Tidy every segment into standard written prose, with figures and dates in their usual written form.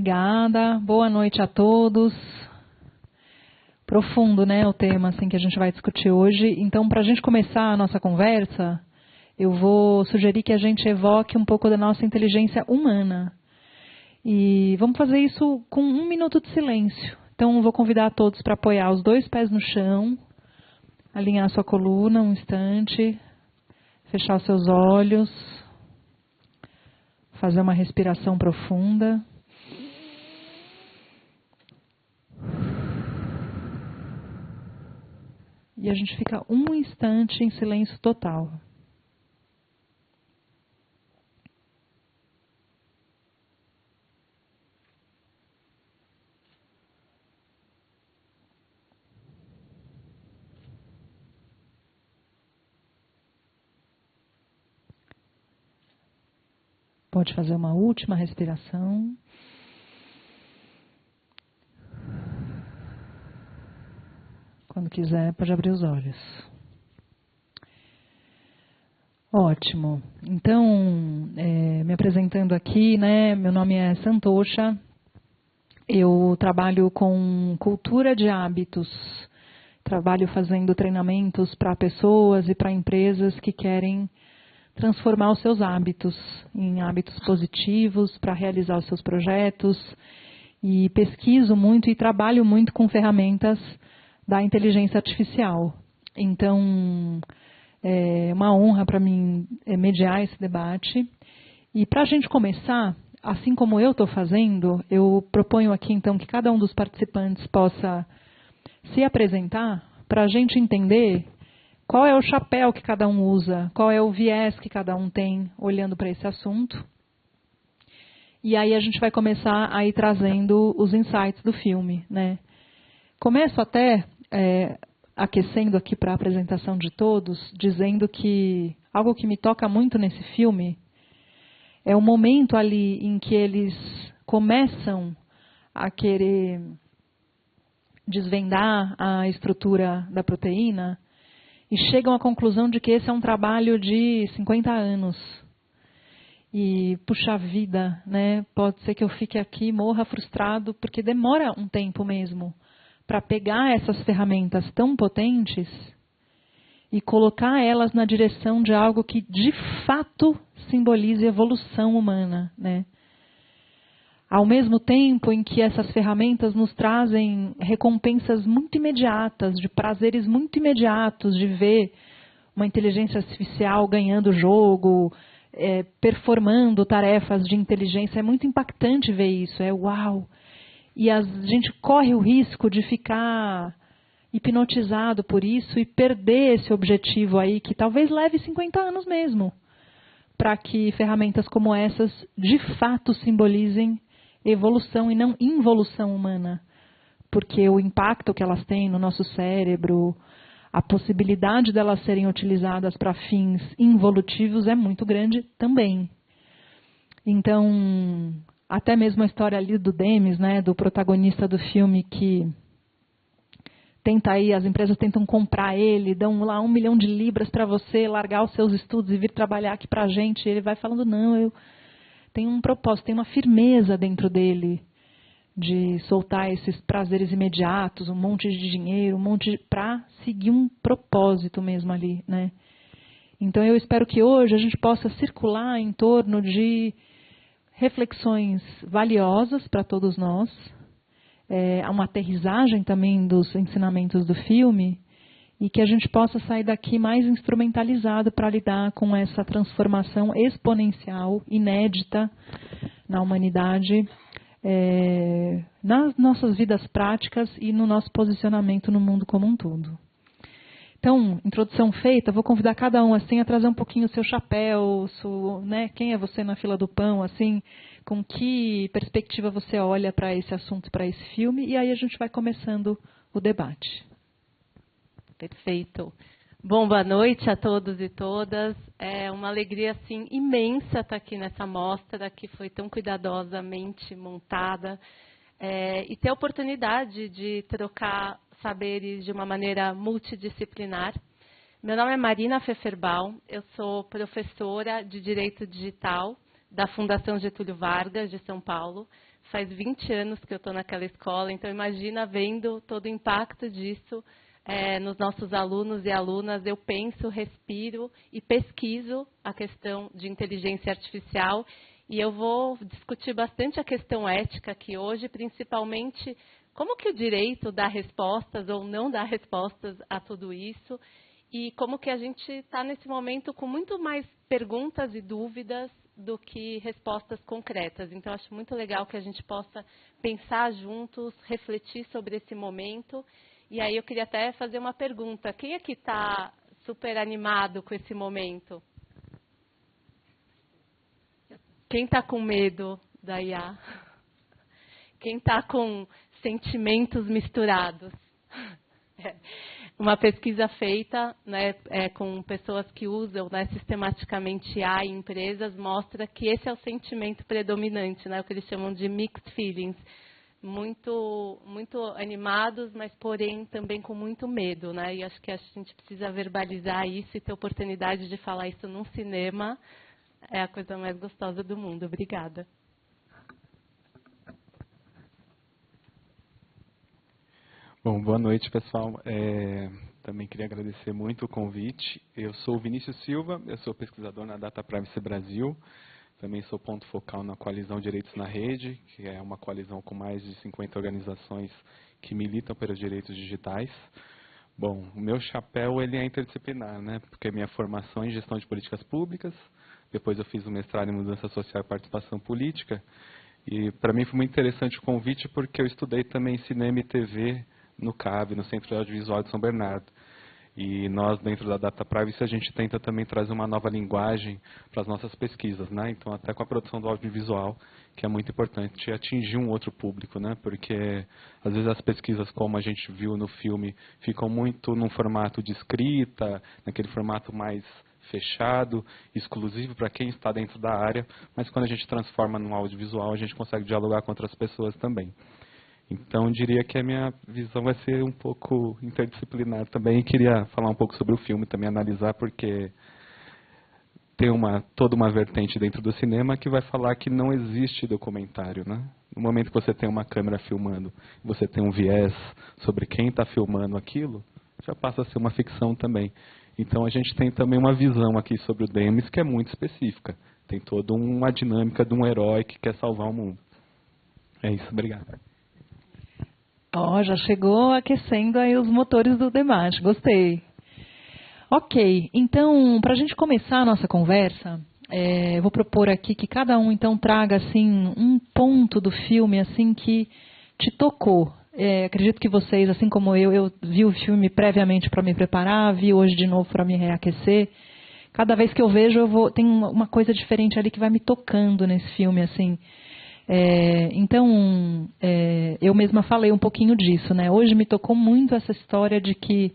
obrigada. Boa noite a todos. Profundo, né, o tema assim, que a gente vai discutir hoje. Então, para a gente começar a nossa conversa, eu vou sugerir que a gente evoque um pouco da nossa inteligência humana. E vamos fazer isso com 1 minuto de silêncio. Então, eu vou convidar a todos para apoiar os 2 pés no chão, alinhar a sua coluna um instante, fechar os seus olhos, fazer uma respiração profunda. E a gente fica um instante em silêncio total. Pode fazer uma última respiração. Quando quiser, pode abrir os olhos. Ótimo. Então, me apresentando aqui, né? Meu nome é Santosha. Eu trabalho com cultura de hábitos. Trabalho fazendo treinamentos para pessoas e para empresas que querem transformar os seus hábitos em hábitos positivos para realizar os seus projetos. E pesquiso muito e trabalho muito com ferramentas da inteligência artificial. Então, é uma honra para mim mediar esse debate. E para a gente começar, assim como eu estou fazendo, eu proponho aqui então que cada um dos participantes possa se apresentar para a gente entender qual é o chapéu que cada um usa, qual é o viés que cada um tem olhando para esse assunto. E aí a gente vai começar a ir trazendo os insights do filme, né? Começo até aquecendo aqui para a apresentação de todos, dizendo que algo que me toca muito nesse filme é o momento ali em que eles começam a querer desvendar a estrutura da proteína e chegam à conclusão de que esse é um trabalho de 50 anos. E, puxa vida, né? Pode ser que eu fique aqui e morra frustrado, porque demora um tempo mesmo para pegar essas ferramentas tão potentes e colocar elas na direção de algo que de fato simbolize evolução humana, né? Ao mesmo tempo em que essas ferramentas nos trazem recompensas muito imediatas, de prazeres muito imediatos, de ver uma inteligência artificial ganhando o jogo, performando tarefas de inteligência, é muito impactante ver isso, uau! E a gente corre o risco de ficar hipnotizado por isso e perder esse objetivo aí, que talvez leve 50 anos mesmo, para que ferramentas como essas de fato simbolizem evolução e não involução humana. Porque o impacto que elas têm no nosso cérebro, a possibilidade delas serem utilizadas para fins involutivos é muito grande também. Então, até mesmo a história ali do Demis, né, do protagonista do filme, que tenta aí, as empresas tentam comprar ele, dão lá 1 milhão de libras para você largar os seus estudos e vir trabalhar aqui para a gente. E ele vai falando, não, eu tenho um propósito, tem uma firmeza dentro dele de soltar esses prazeres imediatos, um monte de dinheiro, para seguir um propósito mesmo ali, né? Então eu espero que hoje a gente possa circular em torno de reflexões valiosas para todos nós, uma aterrissagem também dos ensinamentos do filme, e que a gente possa sair daqui mais instrumentalizado para lidar com essa transformação exponencial, inédita na humanidade, nas nossas vidas práticas e no nosso posicionamento no mundo como um todo. Então, introdução feita, vou convidar cada um assim a trazer um pouquinho o seu chapéu, né, quem é você na fila do pão, assim, com que perspectiva você olha para esse assunto, para esse filme, e aí a gente vai começando o debate. Perfeito. Bom, boa noite a todos e todas. É uma alegria assim, imensa estar aqui nessa mostra que foi tão cuidadosamente montada e ter a oportunidade de trocar saberes de uma maneira multidisciplinar. Meu nome é Marina Pfefferbaum, eu sou professora de Direito Digital da Fundação Getúlio Vargas, de São Paulo. faz 20 anos que eu estou naquela escola, então imagina vendo todo o impacto disso nos nossos alunos e alunas. Eu penso, respiro e pesquiso a questão de inteligência artificial, e eu vou discutir bastante a questão ética aqui hoje, principalmente como que o direito dá respostas ou não dá respostas a tudo isso, e como que a gente está nesse momento com muito mais perguntas e dúvidas do que respostas concretas. Então, acho muito legal que a gente possa pensar juntos, refletir sobre esse momento. E aí eu queria até fazer uma pergunta. Quem aqui está super animado com esse momento? Quem está com medo da IA? Quem está com sentimentos misturados? Uma pesquisa feita, né, com pessoas que usam, né, sistematicamente IA em empresas mostra que esse é o sentimento predominante, né, o que eles chamam de mixed feelings. Muito animados, mas porém também com muito medo, né? E acho que a gente precisa verbalizar isso e ter oportunidade de falar isso num cinema. É a coisa mais gostosa do mundo. Obrigada. Bom, boa noite, pessoal. Também queria agradecer muito o convite. Eu sou o Vinícius Silva, eu sou pesquisador na Data Privacy Brasil. Também sou ponto focal na Coalizão Direitos na Rede, que é uma coalizão com mais de 50 organizações que militam pelos direitos digitais. Bom, o meu chapéu ele é interdisciplinar, né? Porque minha formação é em gestão de políticas públicas, depois eu fiz um mestrado em mudança social e participação política, e para mim foi muito interessante o convite porque eu estudei também cinema e TV no CAB, no Centro de Audiovisual de São Bernardo. E nós, dentro da Data Privacy, a gente tenta também trazer uma nova linguagem para as nossas pesquisas, né? Então, até com a produção do audiovisual, que é muito importante atingir um outro público, né? Porque, às vezes, as pesquisas, como a gente viu no filme, ficam muito num formato de escrita, naquele formato mais fechado, exclusivo para quem está dentro da área, mas quando a gente transforma num audiovisual, a gente consegue dialogar com outras pessoas também. Então, diria que a minha visão vai ser um pouco interdisciplinar também. E queria falar um pouco sobre o filme, também analisar, porque tem toda uma vertente dentro do cinema que vai falar que não existe documentário, né? No momento que você tem uma câmera filmando, você tem um viés sobre quem está filmando aquilo, já passa a ser uma ficção também. Então, a gente tem também uma visão aqui sobre o Demis que é muito específica. Tem toda uma dinâmica de um herói que quer salvar o mundo. É isso, obrigado. Já chegou aquecendo aí os motores do debate, gostei. Ok, então, para a gente começar a nossa conversa, eu vou propor aqui que cada um, então, traga, assim, um ponto do filme, assim, que te tocou. Acredito que vocês, assim como eu vi o filme previamente para me preparar, vi hoje de novo para me reaquecer. Cada vez que eu vejo, tem uma coisa diferente ali que vai me tocando nesse filme, assim. Então, eu mesma falei um pouquinho disso, né? Hoje me tocou muito essa história de que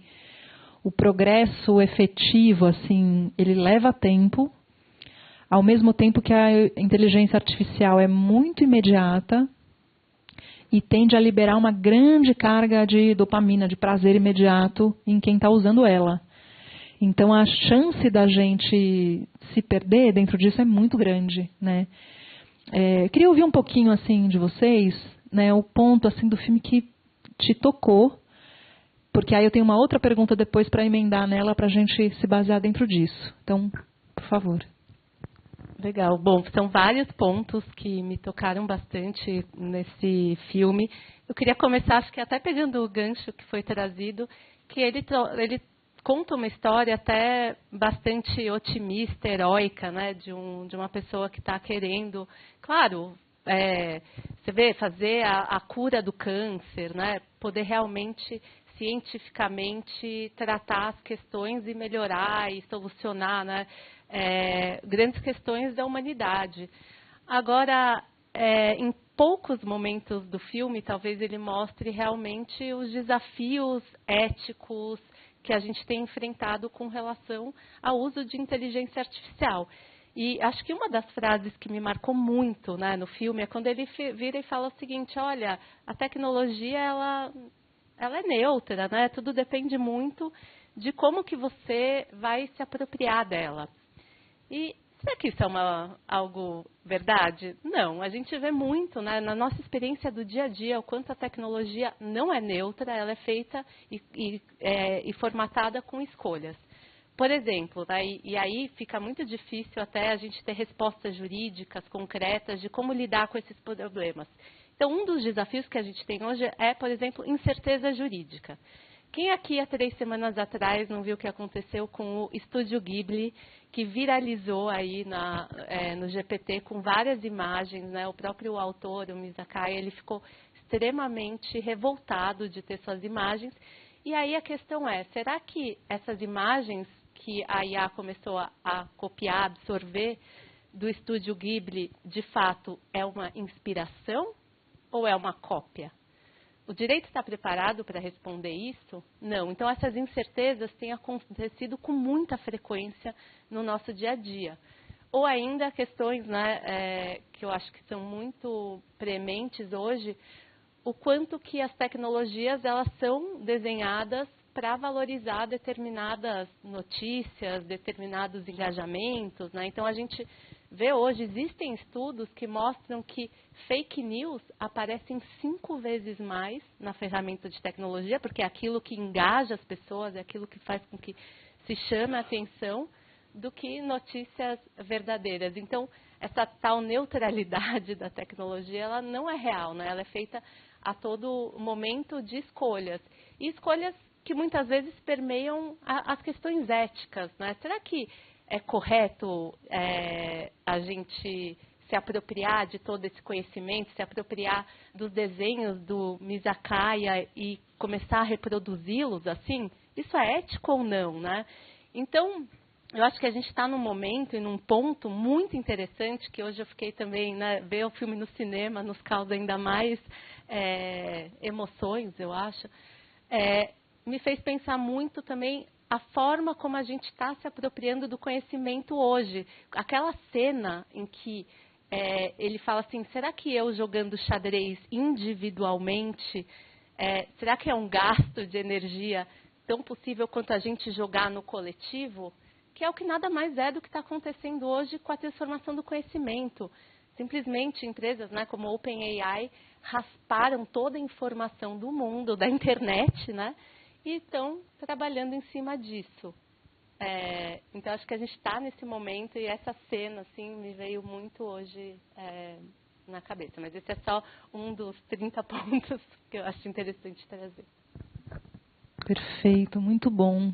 o progresso efetivo, assim, ele leva tempo, ao mesmo tempo que a inteligência artificial é muito imediata e tende a liberar uma grande carga de dopamina, de prazer imediato em quem está usando ela. Então, a chance da gente se perder dentro disso é muito grande, né? Queria ouvir um pouquinho assim de vocês, né, o ponto assim do filme que te tocou, porque aí eu tenho uma outra pergunta depois para emendar nela para a gente se basear dentro disso. Então, por favor. Legal. Bom, são vários pontos que me tocaram bastante nesse filme. Eu queria começar, acho que até pegando o gancho que foi trazido, que ele conta uma história até bastante otimista, heróica, né, de uma pessoa que está querendo, claro, você vê, fazer a cura do câncer, né, poder realmente, cientificamente, tratar as questões e melhorar e solucionar, né, grandes questões da humanidade. Agora, em poucos momentos do filme, talvez ele mostre realmente os desafios éticos que a gente tem enfrentado com relação ao uso de inteligência artificial. E acho que uma das frases que me marcou muito, né, no filme é quando ele vira e fala o seguinte: olha, a tecnologia ela é neutra, né? Tudo depende muito de como que você vai se apropriar dela. E Será que isso é algo verdade? Não, a gente vê muito, né, na nossa experiência do dia a dia o quanto a tecnologia não é neutra, ela é feita e formatada com escolhas. Por exemplo, tá, e aí fica muito difícil até a gente ter respostas jurídicas concretas de como lidar com esses problemas. Então, um dos desafios que a gente tem hoje é, por exemplo, incerteza jurídica. Quem aqui há 3 semanas atrás não viu o que aconteceu com o Estúdio Ghibli, que viralizou aí no GPT com várias imagens, né? O próprio autor, o Miyazaki, ele ficou extremamente revoltado de ter suas imagens. E aí a questão é, será que essas imagens que a IA começou a copiar, absorver do Estúdio Ghibli, de fato, é uma inspiração ou é uma cópia? O direito está preparado para responder isso? Não. Então, essas incertezas têm acontecido com muita frequência no nosso dia a dia. Ou ainda questões, né, que eu acho que são muito prementes hoje, o quanto que as tecnologias elas são desenhadas para valorizar determinadas notícias, determinados engajamentos, né? Então, a gente vê hoje, existem estudos que mostram que fake news aparecem 5 vezes mais na ferramenta de tecnologia, porque é aquilo que engaja as pessoas, é aquilo que faz com que se chame a atenção, do que notícias verdadeiras. Então, essa tal neutralidade da tecnologia, ela não é real, né? Ela é feita a todo momento de escolhas. E escolhas que muitas vezes permeiam as questões éticas, né? Será que é correto a gente se apropriar de todo esse conhecimento, se apropriar dos desenhos do Miyazaki e começar a reproduzi-los assim? Isso é ético ou não, né? Então, eu acho que a gente está num momento e num ponto muito interessante, que hoje eu fiquei também, né, ver o filme no cinema nos causa ainda mais emoções, eu acho. Me fez pensar muito também a forma como a gente está se apropriando do conhecimento hoje. Aquela cena em que ele fala assim, será que eu jogando xadrez individualmente, será que é um gasto de energia tão possível quanto a gente jogar no coletivo? Que é o que nada mais é do que está acontecendo hoje com a transformação do conhecimento. Simplesmente empresas, né, como a OpenAI rasparam toda a informação do mundo, da internet, né, e estão trabalhando em cima disso. Então, acho que a gente está nesse momento e essa cena assim, me veio muito hoje na cabeça. Mas esse é só um dos 30 pontos que eu acho interessante trazer. Perfeito, muito bom.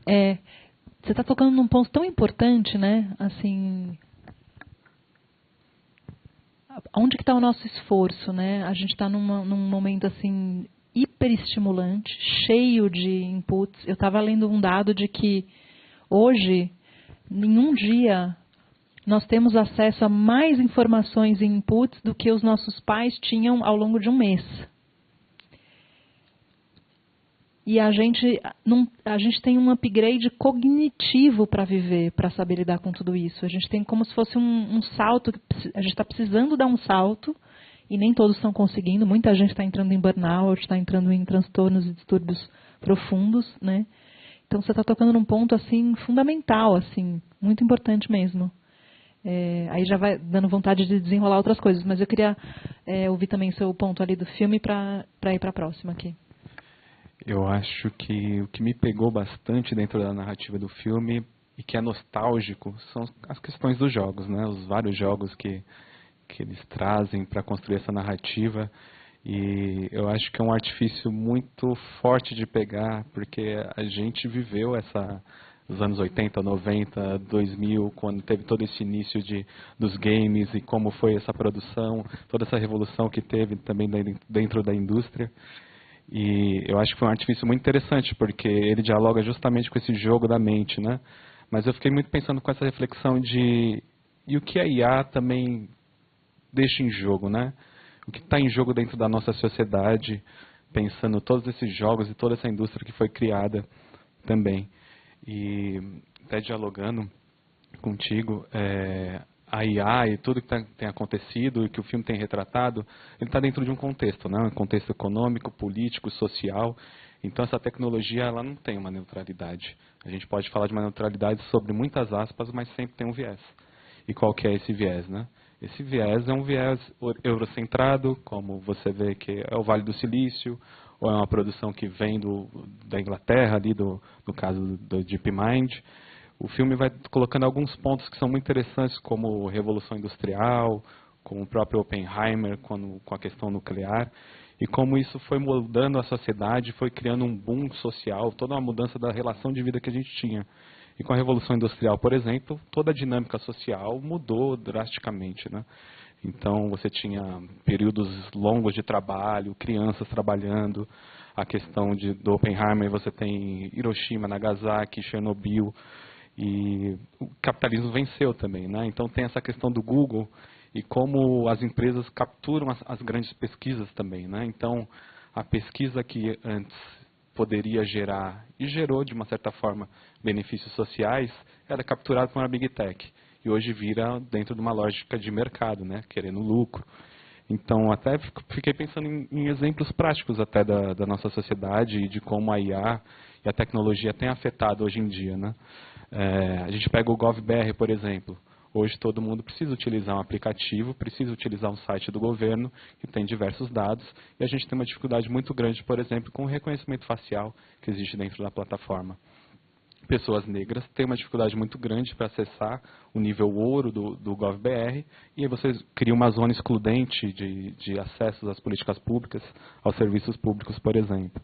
Você está tocando num ponto tão importante, né? Assim, onde que está o nosso esforço, né? A gente está num momento assim hiperestimulante, cheio de inputs. Eu estava lendo um dado de que hoje, em um dia, nós temos acesso a mais informações e inputs do que os nossos pais tinham ao longo de um mês. E a gente tem um upgrade cognitivo para viver, para saber lidar com tudo isso. A gente tem como se fosse um salto, a gente está precisando dar um salto, e nem todos estão conseguindo. Muita gente está entrando em burnout, está entrando em transtornos e distúrbios profundos, né? Então você está tocando num ponto assim fundamental, assim, muito importante mesmo. Aí já vai dando vontade de desenrolar outras coisas, mas eu queria ouvir também seu ponto ali do filme para ir para a próxima aqui. Eu acho que o que me pegou bastante dentro da narrativa do filme e que é nostálgico são as questões dos jogos, né? Os vários jogos que eles trazem para construir essa narrativa. E eu acho que é um artifício muito forte de pegar, porque a gente viveu os anos 80, 90, 2000, quando teve todo esse início dos games e como foi essa produção, toda essa revolução que teve também dentro da indústria. E eu acho que foi um artifício muito interessante, porque ele dialoga justamente com esse jogo da mente, né? Mas eu fiquei muito pensando com essa reflexão e o que a IA também deixa em jogo, né? O que está em jogo dentro da nossa sociedade, pensando todos esses jogos e toda essa indústria que foi criada também. E até dialogando contigo, a IA e tudo que tem acontecido e que o filme tem retratado, ele está dentro de um contexto, né? Um contexto econômico, político, social. Então, essa tecnologia ela não tem uma neutralidade. A gente pode falar de uma neutralidade sobre muitas aspas, mas sempre tem um viés. E qual que é esse viés, né? Esse viés é um viés eurocentrado, como você vê que é o Vale do Silício, ou é uma produção que vem da Inglaterra, ali no caso do DeepMind. O filme vai colocando alguns pontos que são muito interessantes, como Revolução Industrial, com o próprio Oppenheimer, com a questão nuclear, e como isso foi mudando a sociedade, foi criando um boom social, toda uma mudança da relação de vida que a gente tinha. E com a Revolução Industrial, por exemplo, toda a dinâmica social mudou drasticamente, né? Então, você tinha períodos longos de trabalho, crianças trabalhando, a questão do Oppenheimer, você tem Hiroshima, Nagasaki, Chernobyl, e o capitalismo venceu também, né? Então, tem essa questão do Google e como as empresas capturam as grandes pesquisas também, né? Então, a pesquisa que antes poderia gerar, e gerou de uma certa forma, benefícios sociais, era capturada por uma Big Tech. E hoje vira dentro de uma lógica de mercado, né? Querendo lucro. Então, até fiquei pensando em exemplos práticos até da nossa sociedade e de como a IA e a tecnologia tem afetado hoje em dia, né? A gente pega o GovBR, por exemplo. Hoje todo mundo precisa utilizar um aplicativo, precisa utilizar um site do governo que tem diversos dados, e a gente tem uma dificuldade muito grande, por exemplo, com o reconhecimento facial que existe dentro da plataforma. Pessoas negras têm uma dificuldade muito grande para acessar o nível ouro do GovBR, e aí você cria uma zona excludente de acessos às políticas públicas, aos serviços públicos, por exemplo.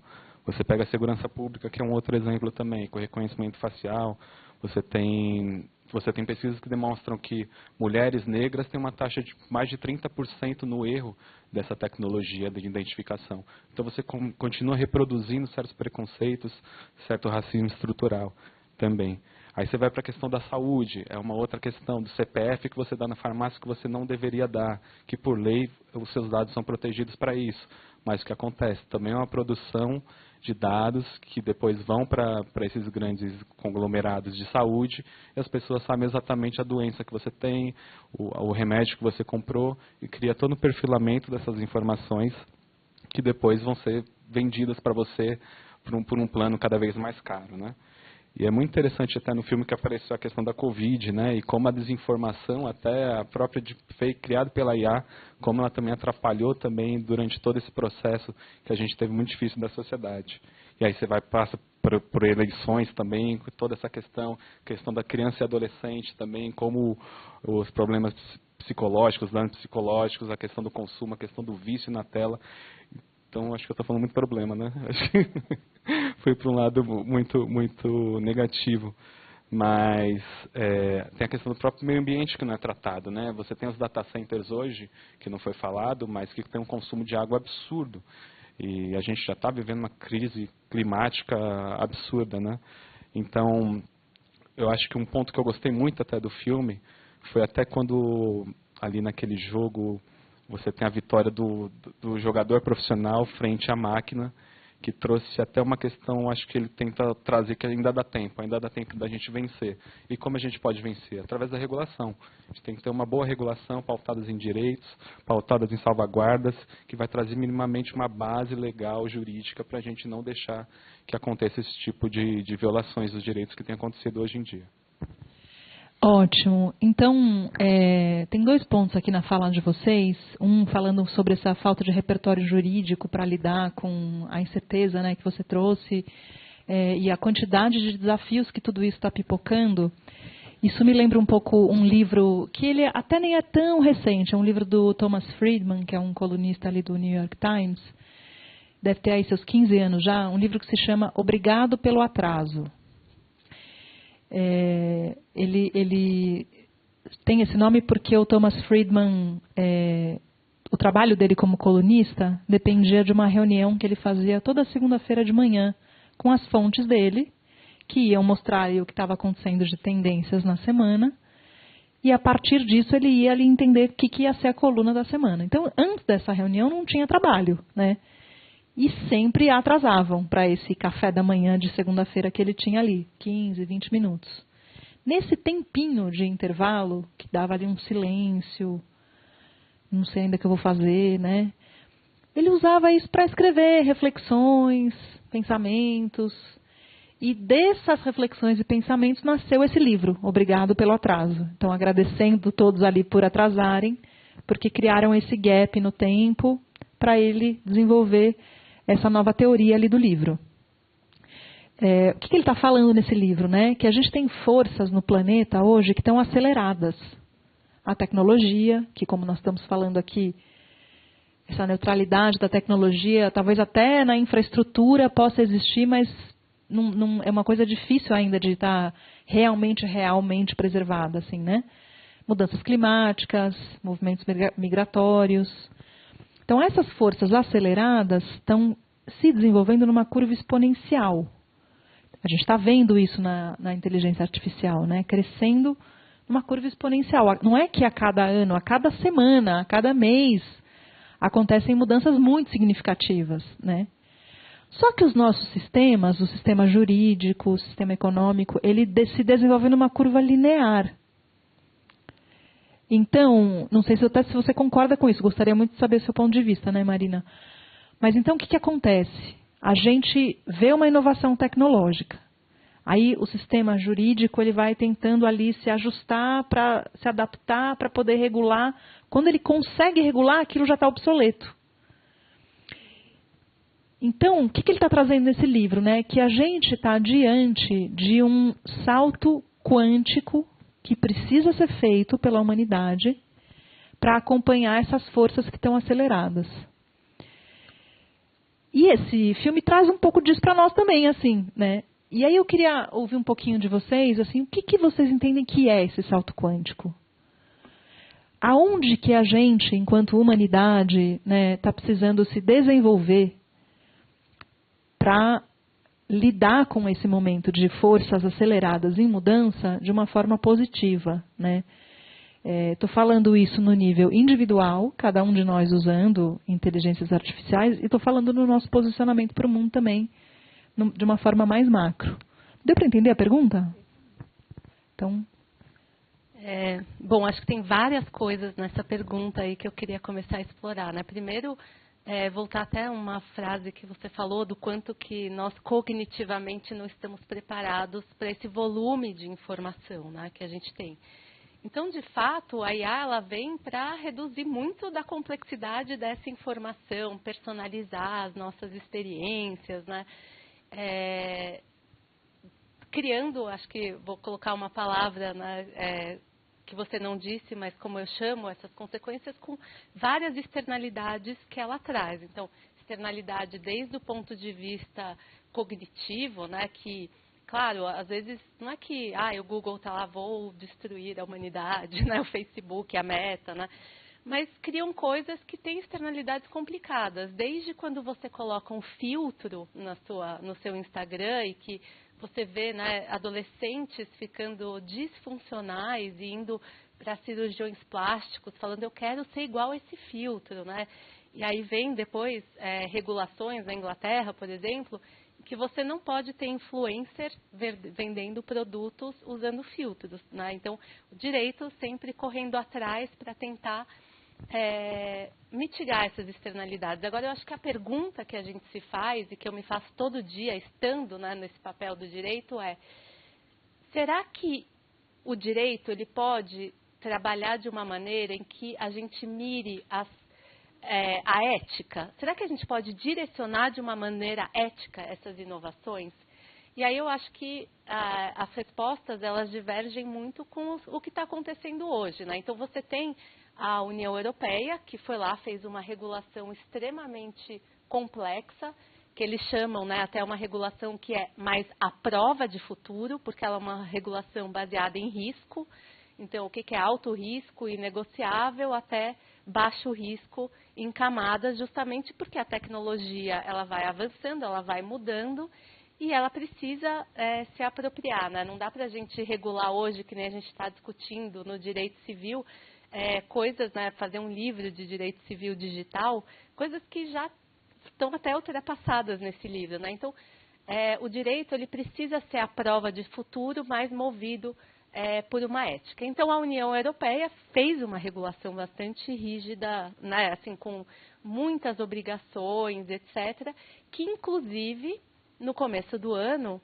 Você pega a segurança pública, que é um outro exemplo também, com reconhecimento facial. Você tem pesquisas que demonstram que mulheres negras têm uma taxa de mais de 30% no erro dessa tecnologia de identificação. Então você continua reproduzindo certos preconceitos, certo racismo estrutural também. Aí você vai para a questão da saúde, é uma outra questão do CPF que você dá na farmácia que você não deveria dar, que por lei os seus dados são protegidos para isso. Mas o que acontece? Também é uma produção de dados que depois vão para esses grandes conglomerados de saúde e as pessoas sabem exatamente a doença que você tem, o remédio que você comprou e cria todo um perfilamento dessas informações que depois vão ser vendidas para você por um plano cada vez mais caro, né? E é muito interessante até no filme que apareceu a questão da Covid, né? E como a desinformação, até a própria deepfake criada pela IA, como ela também atrapalhou também durante todo esse processo que a gente teve muito difícil da sociedade. E aí você passa por eleições também, com toda essa questão da criança e adolescente também, como os problemas psicológicos, danos psicológicos, a questão do consumo, a questão do vício na tela. Então, acho que eu estou falando muito problema, né? Acho que foi para um lado muito, muito negativo. Mas tem a questão do próprio meio ambiente que não é tratado, né? Você tem os data centers hoje, que não foi falado, mas que tem um consumo de água absurdo. E a gente já está vivendo uma crise climática absurda, né? Então, eu acho que um ponto que eu gostei muito até do filme foi até quando, ali naquele jogo, você tem a vitória do jogador profissional frente à máquina, que trouxe até uma questão, acho que ele tenta trazer que ainda dá tempo da gente vencer. E como a gente pode vencer? Através da regulação. A gente tem que ter uma boa regulação, pautadas em direitos, pautadas em salvaguardas, que vai trazer minimamente uma base legal, jurídica, para a gente não deixar que aconteça esse tipo de violações dos direitos que tem acontecido hoje em dia. Ótimo. Então, tem dois pontos aqui na fala de vocês. Um falando sobre essa falta de repertório jurídico para lidar com a incerteza, né, que você trouxe e a quantidade de desafios que tudo isso está pipocando. Isso me lembra um pouco um livro que ele até nem é tão recente. É um livro do Thomas Friedman, que é um colunista ali do New York Times. Deve ter aí seus 15 anos já. Um livro que se chama Obrigado pelo Atraso. Ele tem esse nome porque o Thomas Friedman, o trabalho dele como colunista dependia de uma reunião que ele fazia toda segunda-feira de manhã com as fontes dele, que iam mostrar o que estava acontecendo de tendências na semana, e a partir disso ele ia ali entender o que ia ser a coluna da semana. Então, antes dessa reunião não tinha trabalho, né? E sempre atrasavam para esse café da manhã de segunda-feira que ele tinha ali, 15, 20 minutos. Nesse tempinho de intervalo, que dava ali um silêncio, não sei ainda o que eu vou fazer, né? Ele usava isso para escrever reflexões, pensamentos. E dessas reflexões e pensamentos nasceu esse livro, Obrigado pelo Atraso. Então, agradecendo todos ali por atrasarem, porque criaram esse gap no tempo para ele desenvolver essa nova teoria ali do livro. O que ele está falando nesse livro? Né? Que a gente tem forças no planeta hoje que estão aceleradas. A tecnologia, que como nós estamos falando aqui, essa neutralidade da tecnologia, talvez até na infraestrutura possa existir, mas não, é uma coisa difícil ainda de estar realmente preservada, assim, né? Mudanças climáticas, movimentos migratórios. Então, essas forças aceleradas estão se desenvolvendo numa curva exponencial. A gente está vendo isso na inteligência artificial, né? Crescendo numa curva exponencial. Não é que a cada ano, a cada semana, a cada mês, acontecem mudanças muito significativas, né? Só que os nossos sistemas, o sistema jurídico, o sistema econômico, ele se desenvolve numa curva linear. Então, não sei se você concorda com isso, gostaria muito de saber o seu ponto de vista, né, Marina? Mas então, o que acontece? A gente vê uma inovação tecnológica. Aí o sistema jurídico ele vai tentando ali se ajustar, se adaptar para poder regular. Quando ele consegue regular, aquilo já está obsoleto. Então, o que ele está trazendo nesse livro? Né? Que a gente está diante de um salto quântico que precisa ser feito pela humanidade para acompanhar essas forças que estão aceleradas. E esse filme traz um pouco disso para nós também, assim, né? E aí eu queria ouvir um pouquinho de vocês, assim, o que vocês entendem que é esse salto quântico? Aonde que a gente, enquanto humanidade, né, está precisando se desenvolver para lidar com esse momento de forças aceleradas em mudança de uma forma positiva, né? Estou falando isso no nível individual, cada um de nós usando inteligências artificiais, e estou falando no nosso posicionamento para o mundo também, de uma forma mais macro. Deu para entender a pergunta? Então... Bom, acho que tem várias coisas nessa pergunta aí que eu queria começar a explorar, né? Primeiro, voltar até uma frase que você falou do quanto que nós cognitivamente não estamos preparados para esse volume de informação, né, que a gente tem. Então, de fato, a IA ela vem para reduzir muito da complexidade dessa informação, personalizar as nossas experiências, né? Criando, acho que vou colocar uma palavra, né, que você não disse, mas como eu chamo, essas consequências com várias externalidades que ela traz. Então, externalidade desde o ponto de vista cognitivo, né, que, claro, às vezes não é que o Google está lá, vou destruir a humanidade, né, o Facebook, a Meta, né, mas criam coisas que têm externalidades complicadas. Desde quando você coloca um filtro no seu Instagram e que você vê, né, adolescentes ficando disfuncionais e indo para cirurgiões plásticos, falando eu quero ser igual a esse filtro, né? E aí vem depois regulações na Inglaterra, por exemplo, que você não pode ter influencer vendendo produtos usando filtros, né? Então, o direito sempre correndo atrás para tentar mitigar essas externalidades. Agora, eu acho que a pergunta que a gente se faz e que eu me faço todo dia, estando, né, nesse papel do direito, será que o direito ele pode trabalhar de uma maneira em que a gente mire a ética? Será que a gente pode direcionar de uma maneira ética essas inovações? E aí eu acho que as respostas elas divergem muito com o que está acontecendo hoje, né? Então, você tem a União Europeia, que foi lá, fez uma regulação extremamente complexa, que eles chamam, né, até uma regulação que é mais à prova de futuro, porque ela é uma regulação baseada em risco. Então, o que é alto risco e negociável até baixo risco em camadas, justamente porque a tecnologia ela vai avançando, ela vai mudando e ela precisa se apropriar, né? Não dá para a gente regular hoje, que nem a gente está discutindo no direito civil, coisas, né, fazer um livro de direito civil digital, coisas que já estão até ultrapassadas nesse livro, né? Então, o direito ele precisa ser a prova de futuro, mas movido por uma ética. Então, a União Europeia fez uma regulação bastante rígida, né, assim, com muitas obrigações, etc., que, inclusive, no começo do ano,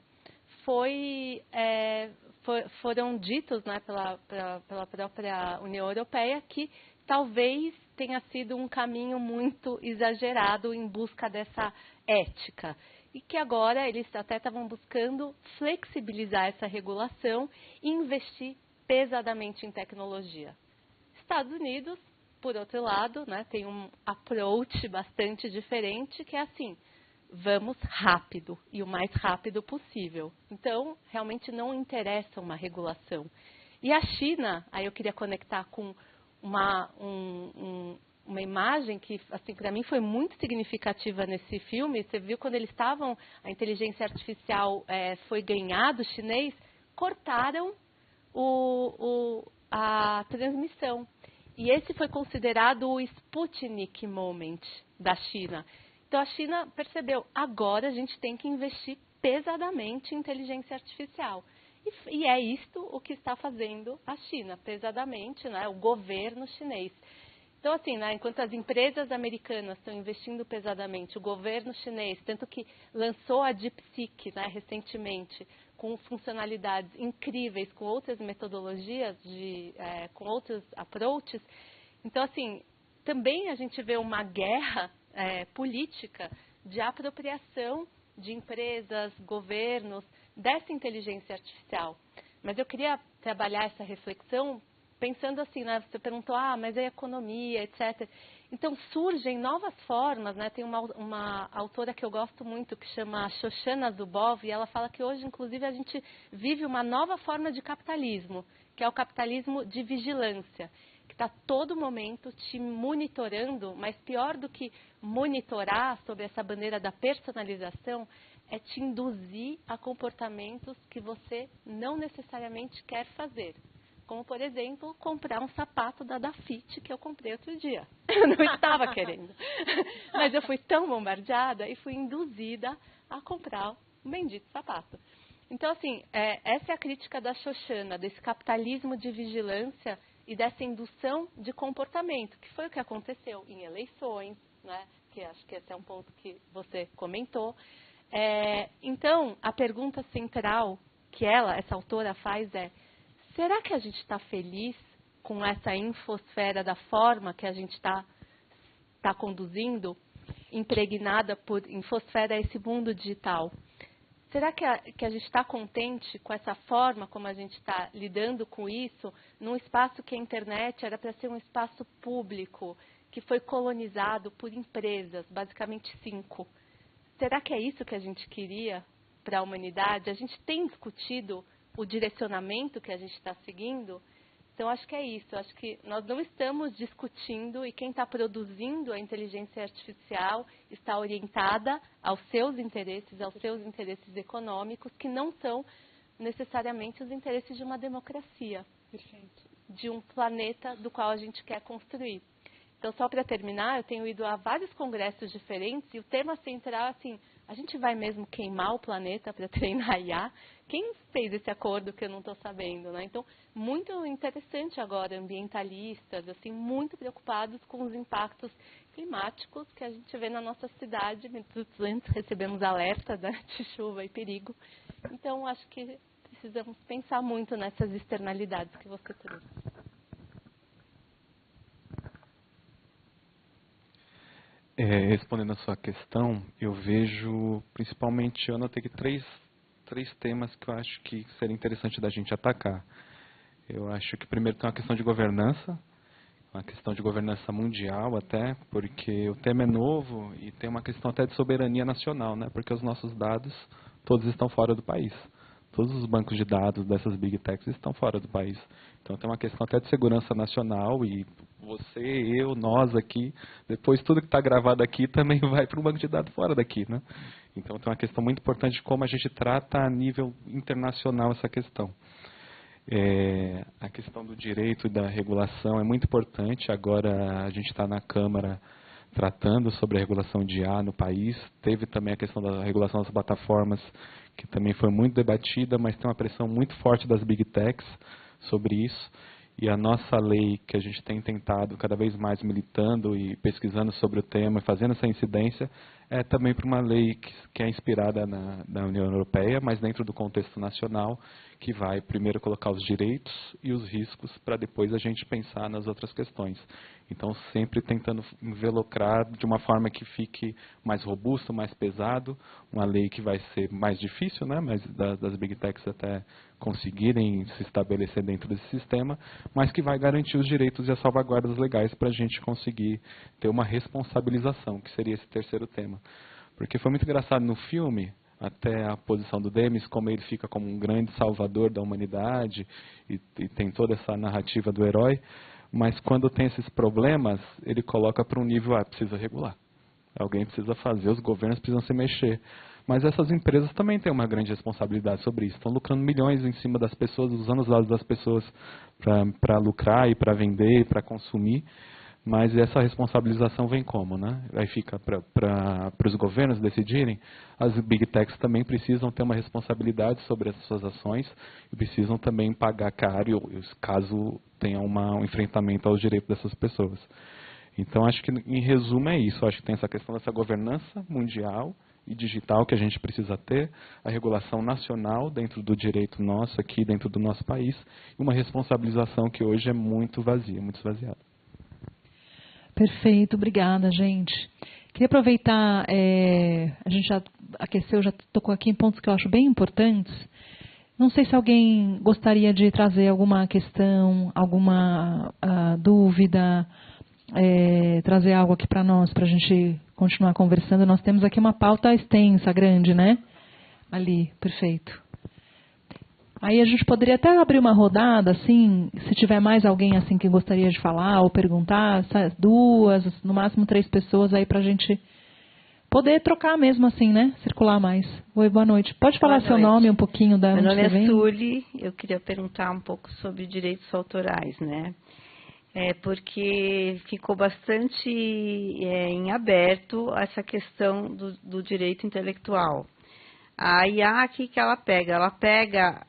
foram ditos, né, pela própria União Europeia que talvez tenha sido um caminho muito exagerado em busca dessa ética. E que agora eles até estavam buscando flexibilizar essa regulação e investir pesadamente em tecnologia. Estados Unidos, por outro lado, né, tem um approach bastante diferente, que é assim, vamos rápido e o mais rápido possível. Então, realmente não interessa uma regulação. E a China, aí eu queria conectar com uma imagem que, assim, para mim foi muito significativa nesse filme. Você viu quando eles estavam, a inteligência artificial foi ganhar do chinês, cortaram a transmissão. E esse foi considerado o Sputnik Moment da China. Então, a China percebeu, agora a gente tem que investir pesadamente em inteligência artificial. E é isto o que está fazendo a China, pesadamente, né, o governo chinês. Então, assim, né, enquanto as empresas americanas estão investindo pesadamente, o governo chinês, tanto que lançou a DeepSeek, né, recentemente, com funcionalidades incríveis, com outras metodologias, com outros approaches. Então, assim, também a gente vê uma guerra política de apropriação de empresas, governos, dessa inteligência artificial. Mas eu queria trabalhar essa reflexão pensando assim, né? Você perguntou, mas é economia, etc. Então, surgem novas formas, né? Tem uma autora que eu gosto muito, que chama Shoshana Zuboff, e ela fala que hoje, inclusive, a gente vive uma nova forma de capitalismo, que é o capitalismo de vigilância, que está a todo momento te monitorando, mas pior do que monitorar sob essa bandeira da personalização, é te induzir a comportamentos que você não necessariamente quer fazer. Como, por exemplo, comprar um sapato da Dafit que eu comprei outro dia. Eu não estava querendo. Mas eu fui tão bombardeada e fui induzida a comprar um bendito sapato. Então, assim, essa é a crítica da Shoshana, desse capitalismo de vigilância e dessa indução de comportamento, que foi o que aconteceu em eleições, né? Que acho que esse é um ponto que você comentou. Então, a pergunta central que essa autora faz é: será que a gente está feliz com essa infosfera da forma que a gente está conduzindo, impregnada por infosfera, esse mundo digital? Será que a gente está contente com essa forma como a gente está lidando com isso, num espaço que a internet era para ser um espaço público, que foi colonizado por empresas, basicamente 5? Será que é isso que a gente queria para a humanidade? A gente tem discutido o direcionamento que a gente está seguindo? Então, acho que é isso. Acho que nós não estamos discutindo, e quem está produzindo a inteligência artificial está orientada aos seus interesses econômicos, que não são necessariamente os interesses de uma democracia. Perfeito. De um planeta do qual a gente quer construir. Então, só para terminar, eu tenho ido a vários congressos diferentes e o tema central é assim: a gente vai mesmo queimar o planeta para treinar IA? Quem fez esse acordo que eu não estou sabendo, né? Então, muito interessante agora, ambientalistas, assim, muito preocupados com os impactos climáticos que a gente vê na nossa cidade. Antes recebemos alerta, né, de chuva e perigo. Então, acho que precisamos pensar muito nessas externalidades que você trouxe. Respondendo a sua questão, eu vejo, principalmente, eu notei que três temas que eu acho que seria interessante da gente atacar. Eu acho que primeiro tem uma questão de governança, uma questão de governança mundial até, porque o tema é novo e tem uma questão até de soberania nacional, né? Porque os nossos dados todos estão fora do país. Todos os bancos de dados dessas big techs estão fora do país. Então tem uma questão até de segurança nacional e você, eu, nós aqui, depois tudo que está gravado aqui também vai para um banco de dados fora daqui, né? Então tem uma questão muito importante de como a gente trata a nível internacional essa questão. A questão do direito e da regulação é muito importante. Agora a gente está na Câmara tratando sobre a regulação de IA no país. Teve também a questão da regulação das plataformas, que também foi muito debatida, mas tem uma pressão muito forte das big techs sobre isso. E a nossa lei, que a gente tem tentado cada vez mais militando e pesquisando sobre o tema e fazendo essa incidência, é também para uma lei que é inspirada na União Europeia, mas dentro do contexto nacional, que vai primeiro colocar os direitos e os riscos para depois a gente pensar nas outras questões. Então, sempre tentando envelopar de uma forma que fique mais robusto, mais pesado, uma lei que vai ser mais difícil, né, mas das Big Techs até conseguirem se estabelecer dentro desse sistema, mas que vai garantir os direitos e as salvaguardas legais para a gente conseguir ter uma responsabilização, que seria esse terceiro tema. Porque foi muito engraçado no filme, até a posição do Demis, como ele fica como um grande salvador da humanidade e tem toda essa narrativa do herói, mas quando tem esses problemas, ele coloca para um nível, precisa regular. Alguém precisa fazer, os governos precisam se mexer. Mas essas empresas também têm uma grande responsabilidade sobre isso. Estão lucrando milhões em cima das pessoas, usando os dados das pessoas para lucrar e para vender e para consumir. Mas essa responsabilização vem como, né? Aí fica para os governos decidirem. As Big Techs também precisam ter uma responsabilidade sobre as suas ações e precisam também pagar caro caso tenha um enfrentamento aos direitos dessas pessoas. Então, acho que, em resumo, é isso. Acho que tem essa questão dessa governança mundial e digital que a gente precisa ter, a regulação nacional dentro do direito nosso aqui, dentro do nosso país, e uma responsabilização que hoje é muito vazia, muito esvaziada. Perfeito, obrigada, gente. Queria aproveitar, a gente já aqueceu, já tocou aqui em pontos que eu acho bem importantes. Não sei se alguém gostaria de trazer alguma questão, alguma dúvida, trazer algo aqui para nós, para a gente continuar conversando. Nós temos aqui uma pauta extensa, grande, né? Ali, perfeito. Aí a gente poderia até abrir uma rodada, assim, se tiver mais alguém assim que gostaria de falar ou perguntar, 2, no máximo 3 pessoas aí para a gente poder trocar mesmo assim, né? Circular mais. Oi, boa noite. Pode falar seu nome, um pouquinho da onde você vem? Meu nome é Sully, eu queria perguntar um pouco sobre direitos autorais, né? Porque ficou bastante em aberto essa questão do direito intelectual. A IA, o que ela pega? Ela pega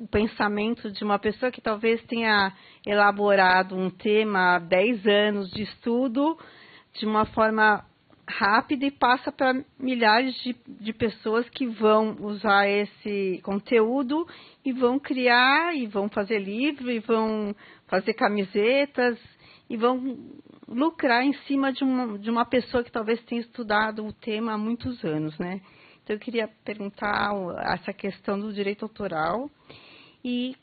o pensamento de uma pessoa que talvez tenha elaborado um tema há 10 anos de estudo de uma forma rápida e passa para milhares de pessoas que vão usar esse conteúdo e vão criar, e vão fazer livro, e vão fazer camisetas, e vão lucrar em cima de uma pessoa que talvez tenha estudado o tema há muitos anos, né? Então, eu queria perguntar essa questão do direito autoral e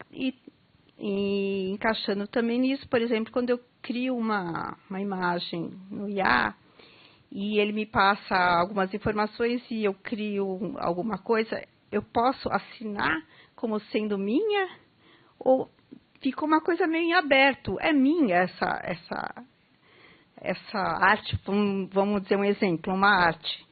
encaixando também nisso, por exemplo, quando eu crio uma imagem no IA e ele me passa algumas informações e eu crio alguma coisa, eu posso assinar como sendo minha? Ou ficou uma coisa meio em aberto? É minha essa arte, vamos dizer um exemplo, uma arte.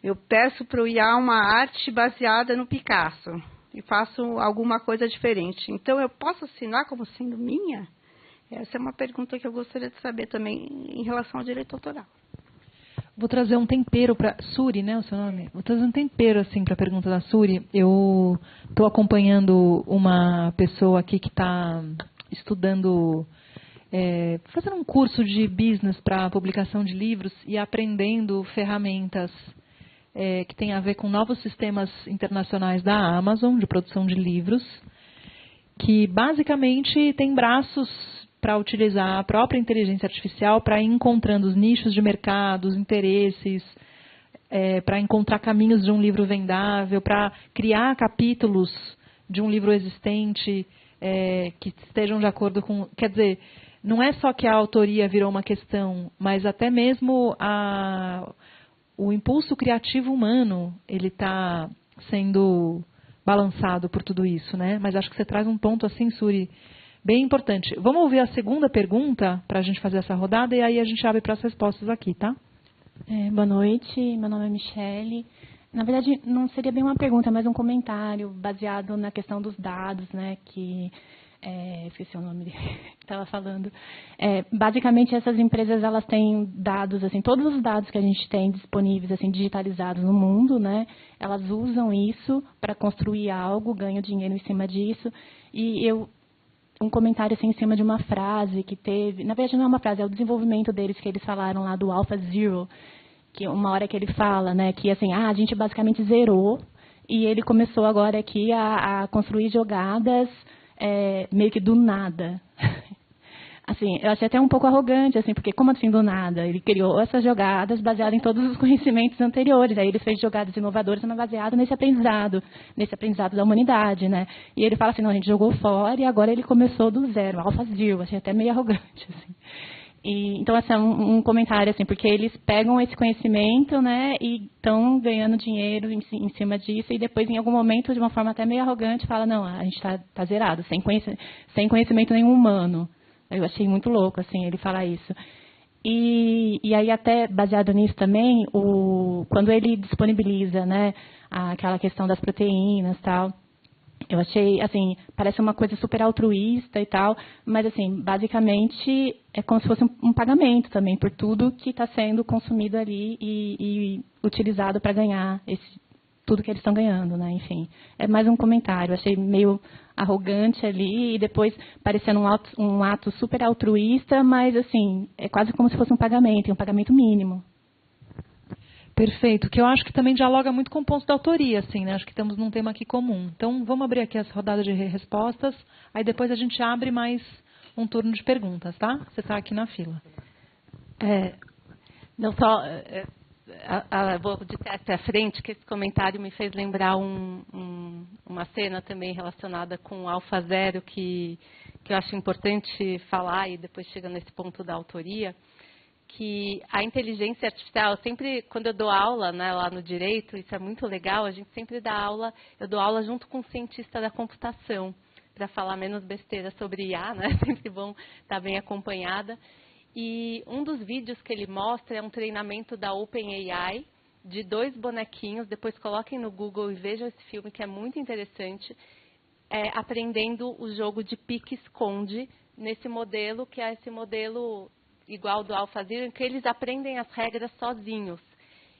Eu peço para o IA uma arte baseada no Picasso e faço alguma coisa diferente. Então, eu posso assinar como sendo minha? Essa é uma pergunta que eu gostaria de saber também em relação ao direito autoral. Vou trazer um tempero para... Suri, né, o seu nome? Vou trazer um tempero, assim, para a pergunta da Suri. Eu estou acompanhando uma pessoa aqui que está estudando... fazendo um curso de business para publicação de livros e aprendendo ferramentas que tem a ver com novos sistemas internacionais da Amazon, de produção de livros, que basicamente tem braços para utilizar a própria inteligência artificial para ir encontrando os nichos de mercado, os interesses, para encontrar caminhos de um livro vendável, para criar capítulos de um livro existente que estejam de acordo com... Quer dizer, não é só que a autoria virou uma questão, mas até mesmo o impulso criativo humano, ele está sendo balançado por tudo isso, né? Mas acho que você traz um ponto assim, Suri, bem importante. Vamos ouvir a segunda pergunta para a gente fazer essa rodada e aí a gente abre para as respostas aqui, tá? Boa noite, meu nome é Michele. Na verdade, não seria bem uma pergunta, mas um comentário baseado na questão dos dados, né? Que esqueci o nome dele, estava falando. Basicamente, essas empresas elas têm dados, assim, todos os dados que a gente tem disponíveis, assim, digitalizados no mundo, né? Elas usam isso para construir algo, ganham dinheiro em cima disso. E um comentário assim, em cima de uma frase que teve, na verdade não é uma frase, é o desenvolvimento deles que eles falaram lá do Alpha Zero, que uma hora que ele fala, né, que assim, a gente basicamente zerou e ele começou agora aqui a construir jogadas meio que do nada. Assim, eu achei até um pouco arrogante, assim, porque como assim do nada? Ele criou essas jogadas baseadas em todos os conhecimentos anteriores. Aí ele fez jogadas inovadoras, mas baseado nesse aprendizado da humanidade, né? E ele fala assim, não, a gente jogou fora e agora ele começou do zero, AlphaZero. Achei até meio arrogante, assim. E, então, assim, um comentário, assim, porque eles pegam esse conhecimento, né, e estão ganhando dinheiro em cima disso, e depois, em algum momento, de uma forma até meio arrogante, fala, não, a gente está zerado, sem conhecimento nenhum humano. Eu achei muito louco, assim, ele falar isso. E aí, até baseado nisso também, quando ele disponibiliza, né, aquela questão das proteínas e tal, eu achei, assim, parece uma coisa super altruísta e tal, mas, assim, basicamente é como se fosse um pagamento também por tudo que está sendo consumido ali e utilizado para ganhar tudo que eles estão ganhando, né? Enfim, é mais um comentário. Achei meio arrogante ali e depois parecendo um ato super altruísta, mas, assim, é quase como se fosse um pagamento mínimo. Perfeito, que eu acho que também dialoga muito com o ponto da autoria, assim, né? Acho que estamos num tema aqui comum. Então, vamos abrir aqui as rodadas de respostas, aí depois a gente abre mais um turno de perguntas, tá? Você está aqui na fila. Não só... vou de trás para frente, que esse comentário me fez lembrar uma cena também relacionada com o AlphaZero, que eu acho importante falar, e depois chega nesse ponto da autoria, que a inteligência artificial, sempre, quando eu dou aula, né, lá no Direito, isso é muito legal, a gente sempre dá aula, eu dou aula junto com um cientista da computação, para falar menos besteira sobre IA, né, sempre bom estar bem acompanhada. E um dos vídeos que ele mostra é um treinamento da OpenAI, de 2 bonequinhos, depois coloquem no Google e vejam esse filme, que é muito interessante, aprendendo o jogo de pique-esconde, nesse modelo, que é esse modelo igual do AlphaZero, em que eles aprendem as regras sozinhos.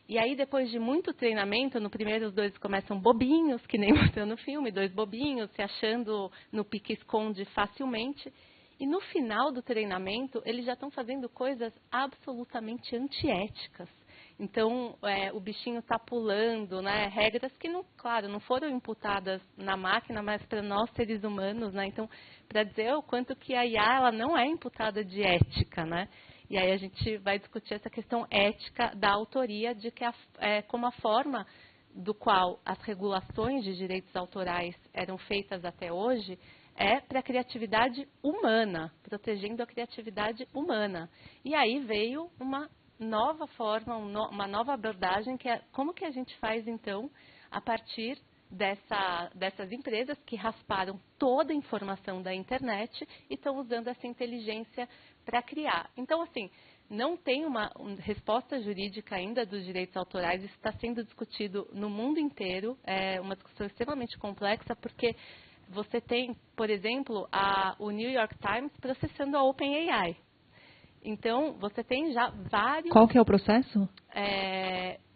E aí, depois de muito treinamento, no primeiro os 2 começam bobinhos, que nem mostrou no filme, 2 bobinhos, se achando no pique-esconde facilmente. E no final do treinamento, eles já estão fazendo coisas absolutamente antiéticas. Então, o bichinho está pulando, né? Regras que, não, claro, não foram imputadas na máquina, mas para nós, seres humanos, né? Então, para dizer o quanto que a IA ela não é imputada de ética, né? E aí a gente vai discutir essa questão ética da autoria, de que como a forma do qual as regulações de direitos autorais eram feitas até hoje para a criatividade humana, protegendo a criatividade humana. E aí veio uma nova forma, uma nova abordagem, que é como que a gente faz, então, a partir dessas empresas que rasparam toda a informação da internet e estão usando essa inteligência para criar. Então, assim, não tem uma resposta jurídica ainda dos direitos autorais, isso está sendo discutido no mundo inteiro, é uma discussão extremamente complexa, porque você tem, por exemplo, o New York Times processando a OpenAI. Então, você tem já vários... Qual que é o processo?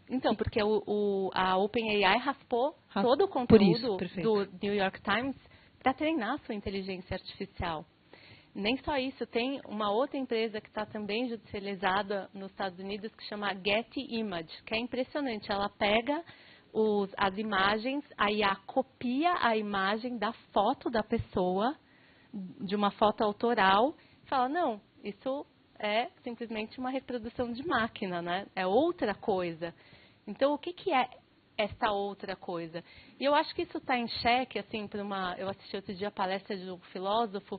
Então, porque a OpenAI raspou todo o conteúdo do New York Times para treinar a sua inteligência artificial. Nem só isso, tem uma outra empresa que está também judicializada nos Estados Unidos que chama Getty Image, que é impressionante. Ela pega as imagens, a IA copia a imagem da foto da pessoa, de uma foto autoral, e fala, não, isso é simplesmente uma reprodução de máquina, né? É outra coisa. Então, o que é essa outra coisa? E eu acho que isso está em xeque, assim, eu assisti outro dia a palestra de um filósofo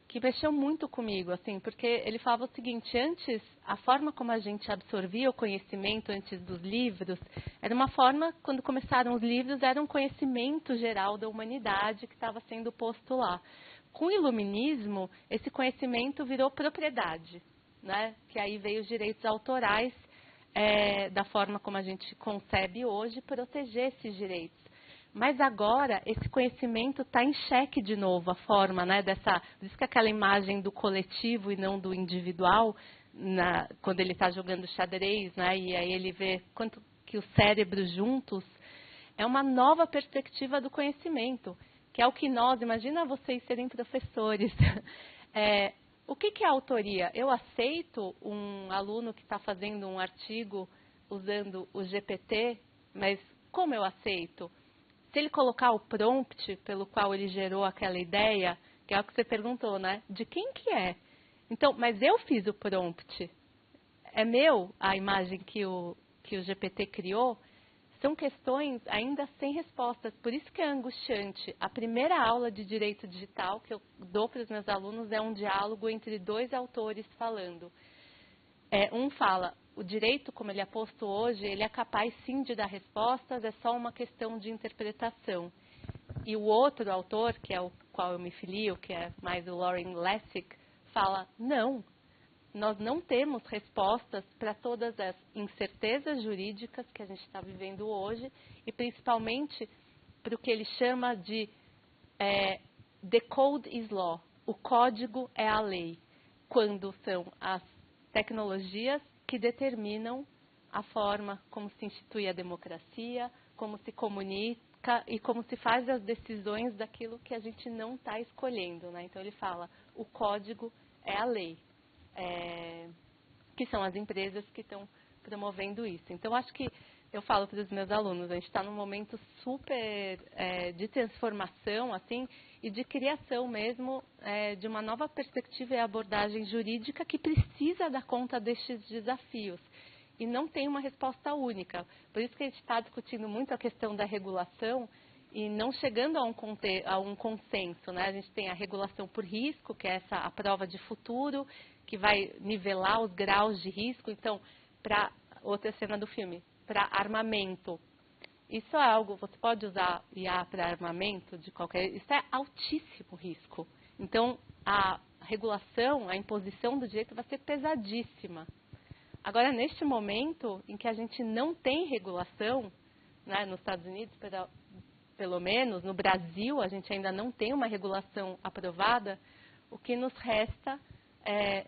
que mexeu muito comigo, assim, porque ele falava o seguinte: antes, a forma como a gente absorvia o conhecimento antes dos livros, era uma forma, quando começaram os livros, era um conhecimento geral da humanidade que estava sendo posto lá. Com o iluminismo, esse conhecimento virou propriedade, né? Que aí veio os direitos autorais, da forma como a gente concebe hoje, proteger esses direitos. Mas agora, esse conhecimento está em xeque de novo, a forma, né, por isso que aquela imagem do coletivo e não do individual, quando ele está jogando xadrez, né, e aí ele vê quanto que os cérebros juntos, é uma nova perspectiva do conhecimento, que é o que imagina vocês serem professores. O que é autoria? Eu aceito um aluno que está fazendo um artigo usando o GPT, mas como eu aceito? Se ele colocar o prompt pelo qual ele gerou aquela ideia, que é o que você perguntou, né? De quem que é? Então, mas eu fiz o prompt. É meu a imagem que o GPT criou? São questões ainda sem respostas. Por isso que é angustiante. A primeira aula de direito digital que eu dou para os meus alunos é um diálogo entre dois autores falando. Um fala, o direito, como ele é posto hoje, ele é capaz sim de dar respostas, é só uma questão de interpretação. E o outro autor, que é o qual eu me filio, que é mais o Loren Lessig, fala, não, nós não temos respostas para todas as incertezas jurídicas que a gente está vivendo hoje e principalmente para o que ele chama de the code is law, o código é a lei, quando são as tecnologias que determinam a forma como se institui a democracia, como se comunica e como se faz as decisões daquilo que a gente não está escolhendo, né? Então ele fala, o código é a lei, que são as empresas que estão promovendo isso. Então acho que eu falo para os meus alunos, a gente está num momento super de transformação, assim, e de criação mesmo de uma nova perspectiva e abordagem jurídica que precisa dar conta destes desafios. E não tem uma resposta única. Por isso que a gente está discutindo muito a questão da regulação e não chegando a um consenso, né? A gente tem a regulação por risco, que é a prova de futuro, que vai nivelar os graus de risco. Então, para outra cena do filme, para armamento. Isso é algo, você pode usar IA para armamento de qualquer... Isso é altíssimo risco. Então, a regulação, a imposição do direito vai ser pesadíssima. Agora, neste momento em que a gente não tem regulação, né, nos Estados Unidos, pelo menos, no Brasil, a gente ainda não tem uma regulação aprovada, o que nos resta...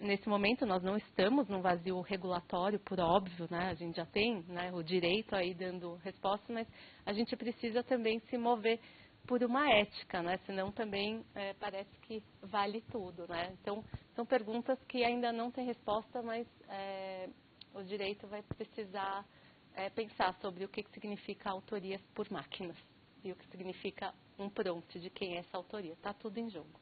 nesse momento, nós não estamos num vazio regulatório, por óbvio, né? A gente já tem, né, o direito aí dando resposta, mas a gente precisa também se mover por uma ética, né? Senão também parece que vale tudo, né? Então, são perguntas que ainda não têm resposta, mas o direito vai precisar pensar sobre o que significa autorias por máquinas e o que significa um prompt de quem é essa autoria. Está tudo em jogo.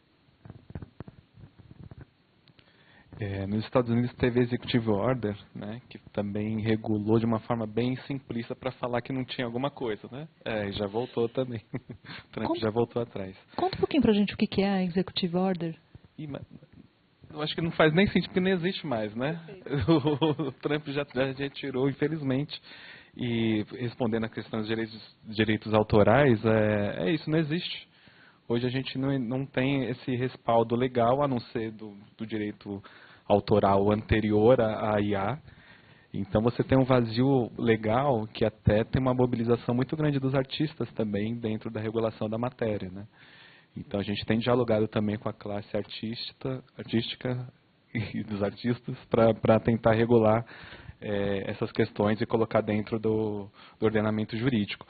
Nos Estados Unidos teve Executive Order, né, que também regulou de uma forma bem simplista para falar que não tinha alguma coisa, né? E já voltou também. O Trump já voltou atrás. Conta um pouquinho pra gente o que é a Executive Order. Eu acho que não faz nem sentido, porque não existe mais, né? O Trump já retirou, infelizmente. E respondendo a questão dos direitos autorais, é isso, não existe. Hoje a gente não tem esse respaldo legal, a não ser do direito autoral anterior à IA. Então você tem um vazio legal que até tem uma mobilização muito grande dos artistas também dentro da regulação da matéria, né? Então a gente tem dialogado também com a classe artística e dos artistas para tentar regular essas questões e colocar dentro do ordenamento jurídico.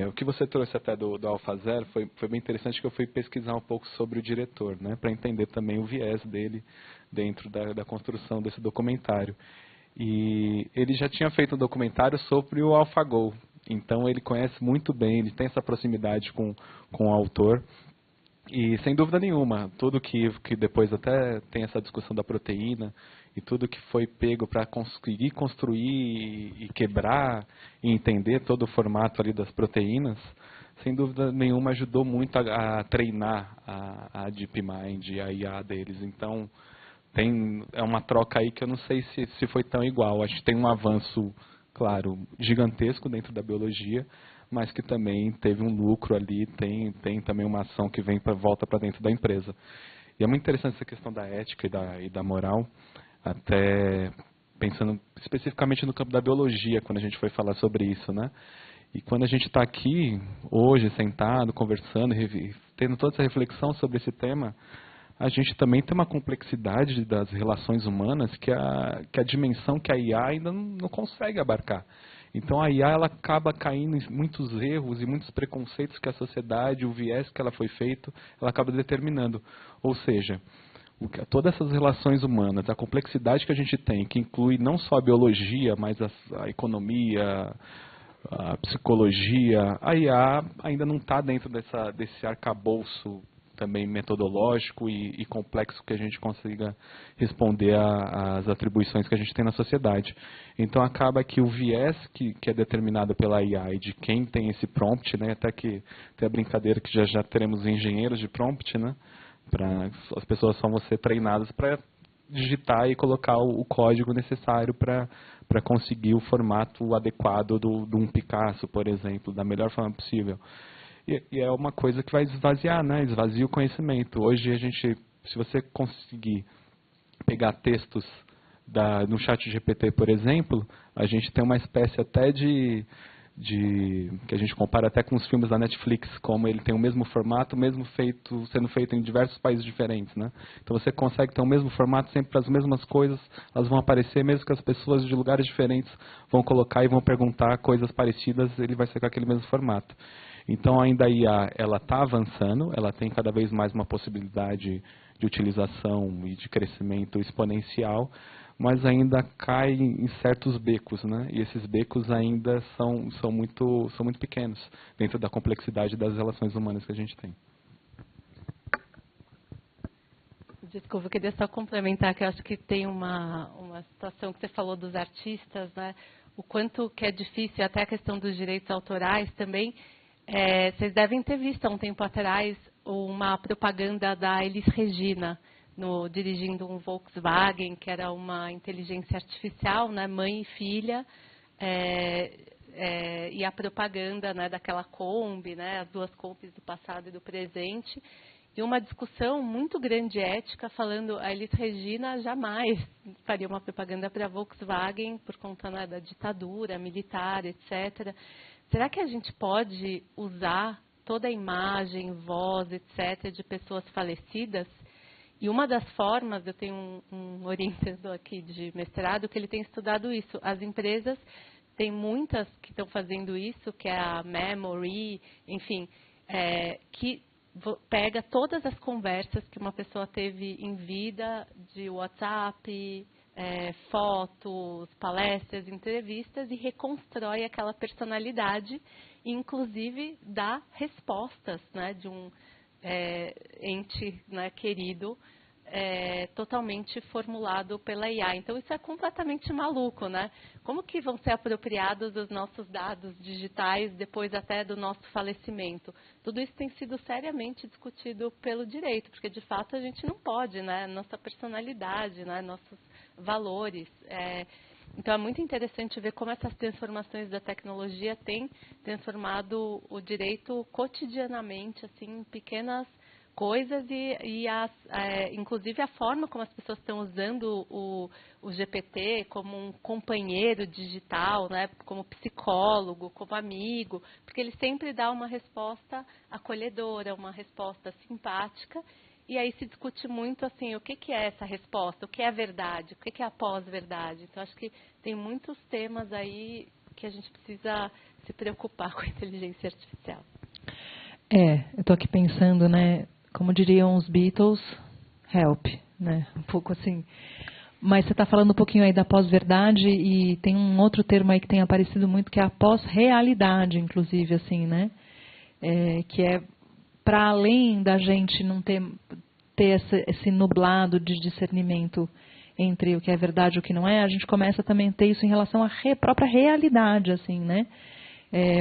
O que você trouxe até do AlphaZero foi bem interessante, que eu fui pesquisar um pouco sobre o diretor, né, para entender também o viés dele dentro da construção desse documentário. E ele já tinha feito um documentário sobre o AlphaGo, então ele conhece muito bem, ele tem essa proximidade com o autor. E sem dúvida nenhuma, tudo que depois até tem essa discussão da proteína e tudo que foi pego para conseguir construir e quebrar e entender todo o formato ali das proteínas, sem dúvida nenhuma ajudou muito a treinar a DeepMind e a IA deles. Então é uma troca aí que eu não sei se foi tão igual. Acho que tem um avanço, claro, gigantesco dentro da biologia, mas que também teve um lucro ali, tem também uma ação que volta para dentro da empresa. E é muito interessante essa questão da ética e da moral, até pensando especificamente no campo da biologia, quando a gente foi falar sobre isso, né? E quando a gente está aqui, hoje, sentado, conversando, tendo toda essa reflexão sobre esse tema, a gente também tem uma complexidade das relações humanas que a dimensão que a IA ainda não consegue abarcar. Então a IA ela acaba caindo em muitos erros e muitos preconceitos que a sociedade, o viés que ela foi feito, ela acaba determinando. Ou seja, todas essas relações humanas, a complexidade que a gente tem, que inclui não só a biologia, mas a economia, a psicologia, a IA ainda não está dentro desse arcabouço também metodológico e complexo que a gente consiga responder às atribuições que a gente tem na sociedade. Então acaba que o viés que é determinado pela IA e de quem tem esse prompt, né, até que tem a brincadeira que já teremos engenheiros de prompt, né, as pessoas só vão ser treinadas para digitar e colocar o código necessário para conseguir o formato adequado de um Picasso, por exemplo, da melhor forma possível. E é uma coisa que vai esvaziar, né? Esvazia o conhecimento. Hoje, se você conseguir pegar textos no chat GPT, por exemplo, a gente tem uma espécie até que a gente compara até com os filmes da Netflix, como ele tem o mesmo formato, sendo feito em diversos países diferentes, né? Então você consegue ter o mesmo formato sempre para as mesmas coisas, elas vão aparecer, mesmo que as pessoas de lugares diferentes vão colocar e vão perguntar coisas parecidas, ele vai ser com aquele mesmo formato. Então ainda a IA, ela está avançando, ela tem cada vez mais uma possibilidade de utilização e de crescimento exponencial, mas ainda cai em certos becos, né? E esses becos ainda são muito pequenos dentro da complexidade das relações humanas que a gente tem. Desculpa, eu queria só complementar que eu acho que tem uma situação que você falou dos artistas, né? O quanto que é difícil, até a questão dos direitos autorais também. Vocês devem ter visto há um tempo atrás uma propaganda da Elis Regina, dirigindo um Volkswagen, que era uma inteligência artificial, né, mãe e filha, e a propaganda, né, daquela Kombi, né, as duas Kombis do passado e do presente, e uma discussão muito grande ética, falando a Elis Regina jamais faria uma propaganda para a Volkswagen por conta, né, da ditadura militar, etc. Será que a gente pode usar toda a imagem, voz, etc., de pessoas falecidas? E uma das formas, eu tenho um orientador aqui de mestrado que ele tem estudado isso. As empresas têm muitas que estão fazendo isso, que é a Memory, enfim, que pega todas as conversas que uma pessoa teve em vida, de WhatsApp, fotos, palestras, entrevistas, e reconstrói aquela personalidade, e inclusive dá respostas, né, de um ente, né, querido, totalmente formulado pela IA. Então, isso é completamente maluco, né? Como que vão ser apropriados os nossos dados digitais depois até do nosso falecimento? Tudo isso tem sido seriamente discutido pelo direito, porque, de fato, a gente não pode, né? Nossa personalidade, né? Nossos valores. Então, é muito interessante ver como essas transformações da tecnologia têm transformado o direito cotidianamente, assim, em pequenas coisas, inclusive a forma como as pessoas estão usando o GPT como um companheiro digital, né, como psicólogo, como amigo, porque ele sempre dá uma resposta acolhedora, uma resposta simpática, e aí se discute muito assim, o que é essa resposta, o que é a verdade, o que é a pós-verdade. Então, acho que tem muitos temas aí que a gente precisa se preocupar com a inteligência artificial. Eu estou aqui pensando, né, como diriam os Beatles, help, né, um pouco assim. Mas você está falando um pouquinho aí da pós-verdade, e tem um outro termo aí que tem aparecido muito, que é a pós-realidade, inclusive, assim, né, que é para além da gente não ter esse nublado de discernimento entre o que é verdade e o que não é, a gente começa também a ter isso em relação à própria realidade, assim, né?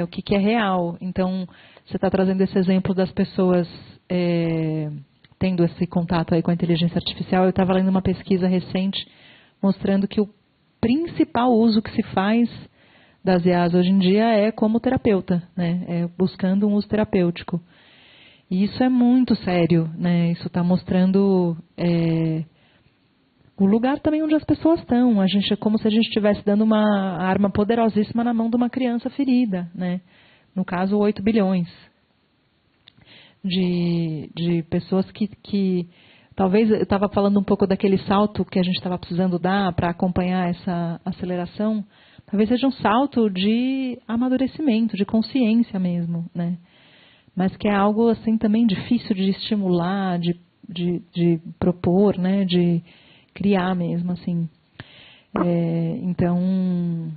O que é real. Então, você está trazendo esse exemplo das pessoas tendo esse contato aí com a inteligência artificial. Eu estava lendo uma pesquisa recente mostrando que o principal uso que se faz das IAs hoje em dia é como terapeuta, né? Buscando um uso terapêutico. E isso é muito sério, né? Isso está mostrando o lugar também onde as pessoas estão. É como se a gente estivesse dando uma arma poderosíssima na mão de uma criança ferida, né? No caso, 8 bilhões de pessoas que talvez, eu estava falando um pouco daquele salto que a gente estava precisando dar para acompanhar essa aceleração, talvez seja um salto de amadurecimento, de consciência mesmo, né? Mas que é algo assim também difícil de estimular, de de propor, né, de criar mesmo, assim. Então,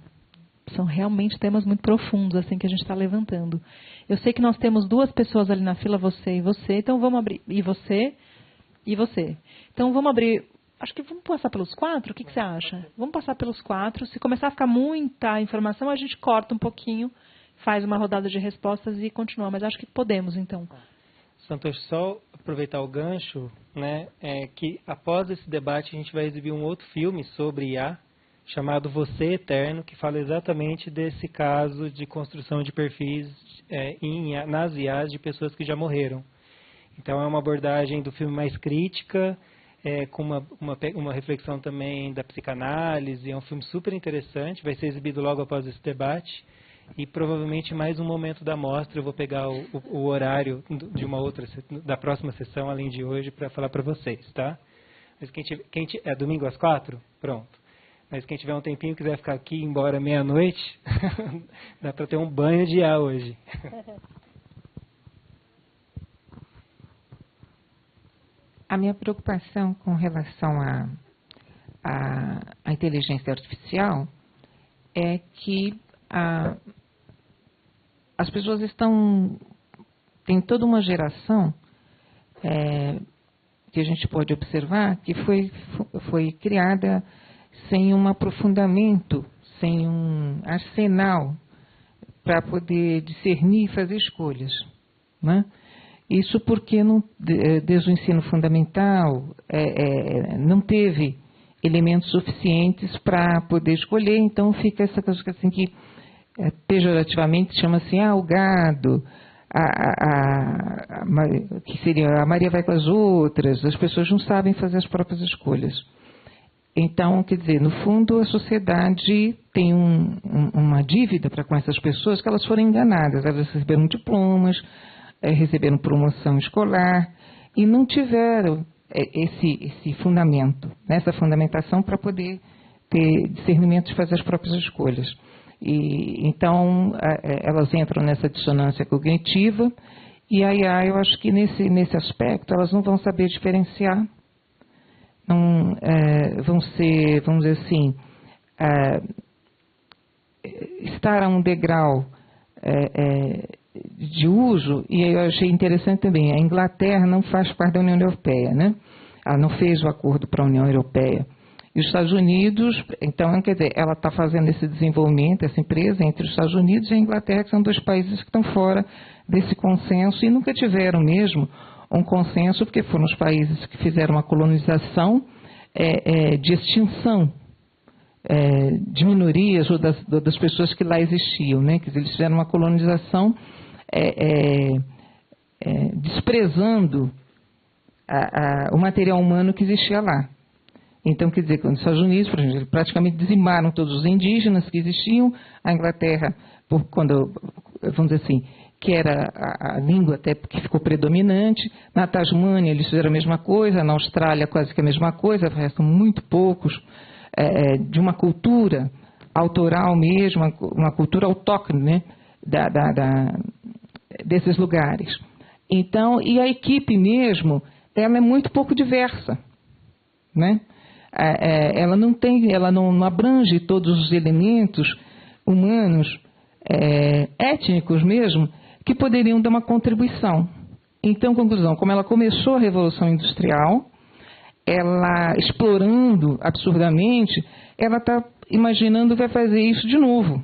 são realmente temas muito profundos, assim, que a gente está levantando. Eu sei que nós temos 2 pessoas ali na fila, você e você, então vamos abrir, e você. Então vamos abrir, acho que vamos passar pelos 4, o que você acha? Vamos passar pelos 4, se começar a ficar muita informação, a gente corta um pouquinho, faz uma rodada de respostas e continua, mas acho que podemos, então. Santos, só aproveitar o gancho, né, que após esse debate a gente vai exibir um outro filme sobre IA, chamado Você Eterno, que fala exatamente desse caso de construção de perfis nas IAs de pessoas que já morreram. Então é uma abordagem do filme mais crítica, com uma reflexão também da psicanálise, é um filme super interessante, vai ser exibido logo após esse debate. E provavelmente mais um momento da mostra eu vou pegar o horário de da próxima sessão, além de hoje, para falar para vocês, tá? Mas é domingo às 4? Pronto. Mas quem tiver um tempinho e quiser ficar aqui embora meia-noite, dá para ter um banho de ar hoje. A minha preocupação com relação à inteligência artificial é que as pessoas tem toda uma geração que a gente pode observar que foi criada sem um aprofundamento, sem um arsenal para poder discernir e fazer escolhas, né? Isso porque desde o ensino fundamental não teve elementos suficientes para poder escolher, então fica essa coisa assim que pejorativamente chama-se o gado, que seria a Maria vai com as outras, as pessoas não sabem fazer as próprias escolhas. Então, quer dizer, no fundo a sociedade tem uma dívida com essas pessoas que elas foram enganadas, elas receberam diplomas, receberam promoção escolar e não tiveram esse fundamento, essa fundamentação para poder ter discernimento de fazer as próprias escolhas. E então elas entram nessa dissonância cognitiva e aí eu acho que nesse aspecto elas não vão saber diferenciar, não vão ser, vamos dizer assim, estar a um degrau de uso. E eu achei interessante também, a Inglaterra não faz parte da União Europeia, né? Ela não fez o acordo para a União Europeia. E os Estados Unidos, então, quer dizer, ela está fazendo esse desenvolvimento, essa empresa, entre os Estados Unidos e a Inglaterra, que são 2 países que estão fora desse consenso e nunca tiveram mesmo um consenso, porque foram os países que fizeram uma colonização de extinção de minorias ou das pessoas que lá existiam, né? Quer dizer, eles fizeram uma colonização desprezando o material humano que existia lá. Então, quer dizer, quando os Estados Unidos, por exemplo, praticamente dizimaram todos os indígenas que existiam, a Inglaterra, vamos dizer assim, que era a língua até que ficou predominante, na Tasmânia eles fizeram a mesma coisa, na Austrália quase que a mesma coisa, restam muito poucos, de uma cultura autoral mesmo, uma cultura autóctone, né, desses lugares. Então, e a equipe mesmo, ela é muito pouco diversa, né? Ela não abrange todos os elementos humanos, étnicos mesmo, que poderiam dar uma contribuição. Então, conclusão, como ela começou a Revolução Industrial, ela explorando absurdamente, ela está imaginando que vai fazer isso de novo.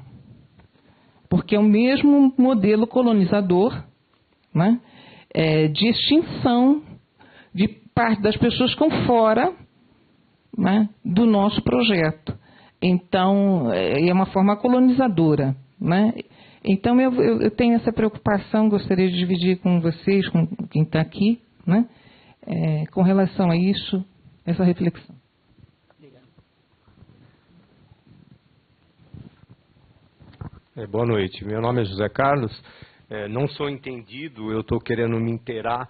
Porque é o mesmo modelo colonizador, né, de extinção de parte das pessoas que estão fora, né, do nosso projeto. Então, é uma forma colonizadora, né? Então, eu tenho essa preocupação, gostaria de dividir com vocês, com quem está aqui, né, com relação a isso, essa reflexão. Boa noite, meu nome é José Carlos, não sou entendido, eu estou querendo me inteirar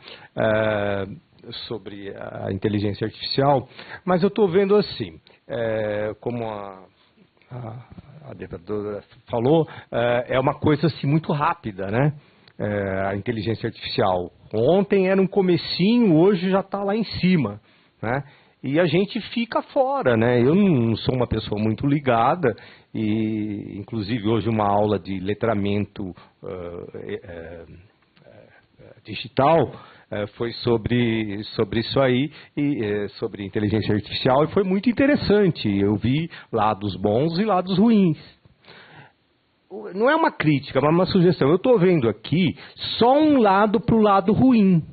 sobre a inteligência artificial, mas eu estou vendo assim, como a debatedora falou, é uma coisa assim muito rápida, né? A inteligência artificial, Ontem era um comecinho, hoje já está lá em cima, né? E a gente fica fora, né? Eu não sou uma pessoa muito ligada, e inclusive hoje uma aula de letramento digital foi sobre isso aí, e sobre inteligência artificial, e foi muito interessante. Eu vi lados bons e lados ruins. Não é uma crítica, mas uma sugestão. Eu estou vendo aqui só um lado para o lado ruim,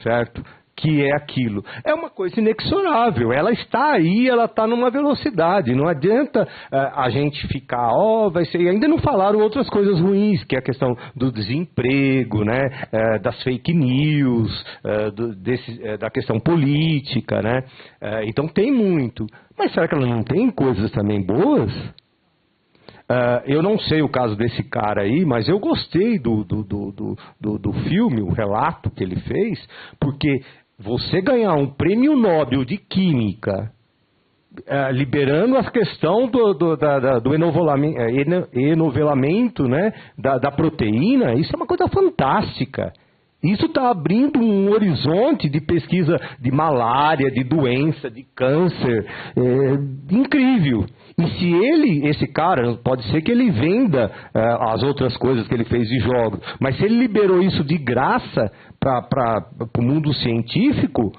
certo? Que é aquilo. É uma coisa inexorável. Ela está aí, ela está numa velocidade. Não adianta a gente ficar, vai ser. E ainda não falaram outras coisas ruins, que é a questão do desemprego, né? Das fake news, da questão política, né? Então tem muito. Mas será que ela não tem coisas também boas? Eu não sei o caso desse cara aí, mas eu gostei do filme, o relato que ele fez, porque você ganhar um prêmio Nobel de Química, liberando a questão do enovelamento, né, da proteína, isso é uma coisa fantástica. Isso está abrindo um horizonte de pesquisa de malária, de doença, de câncer, incrível. E se esse cara, pode ser que ele venda as outras coisas que ele fez de jogos, mas se ele liberou isso de graça para o mundo científico,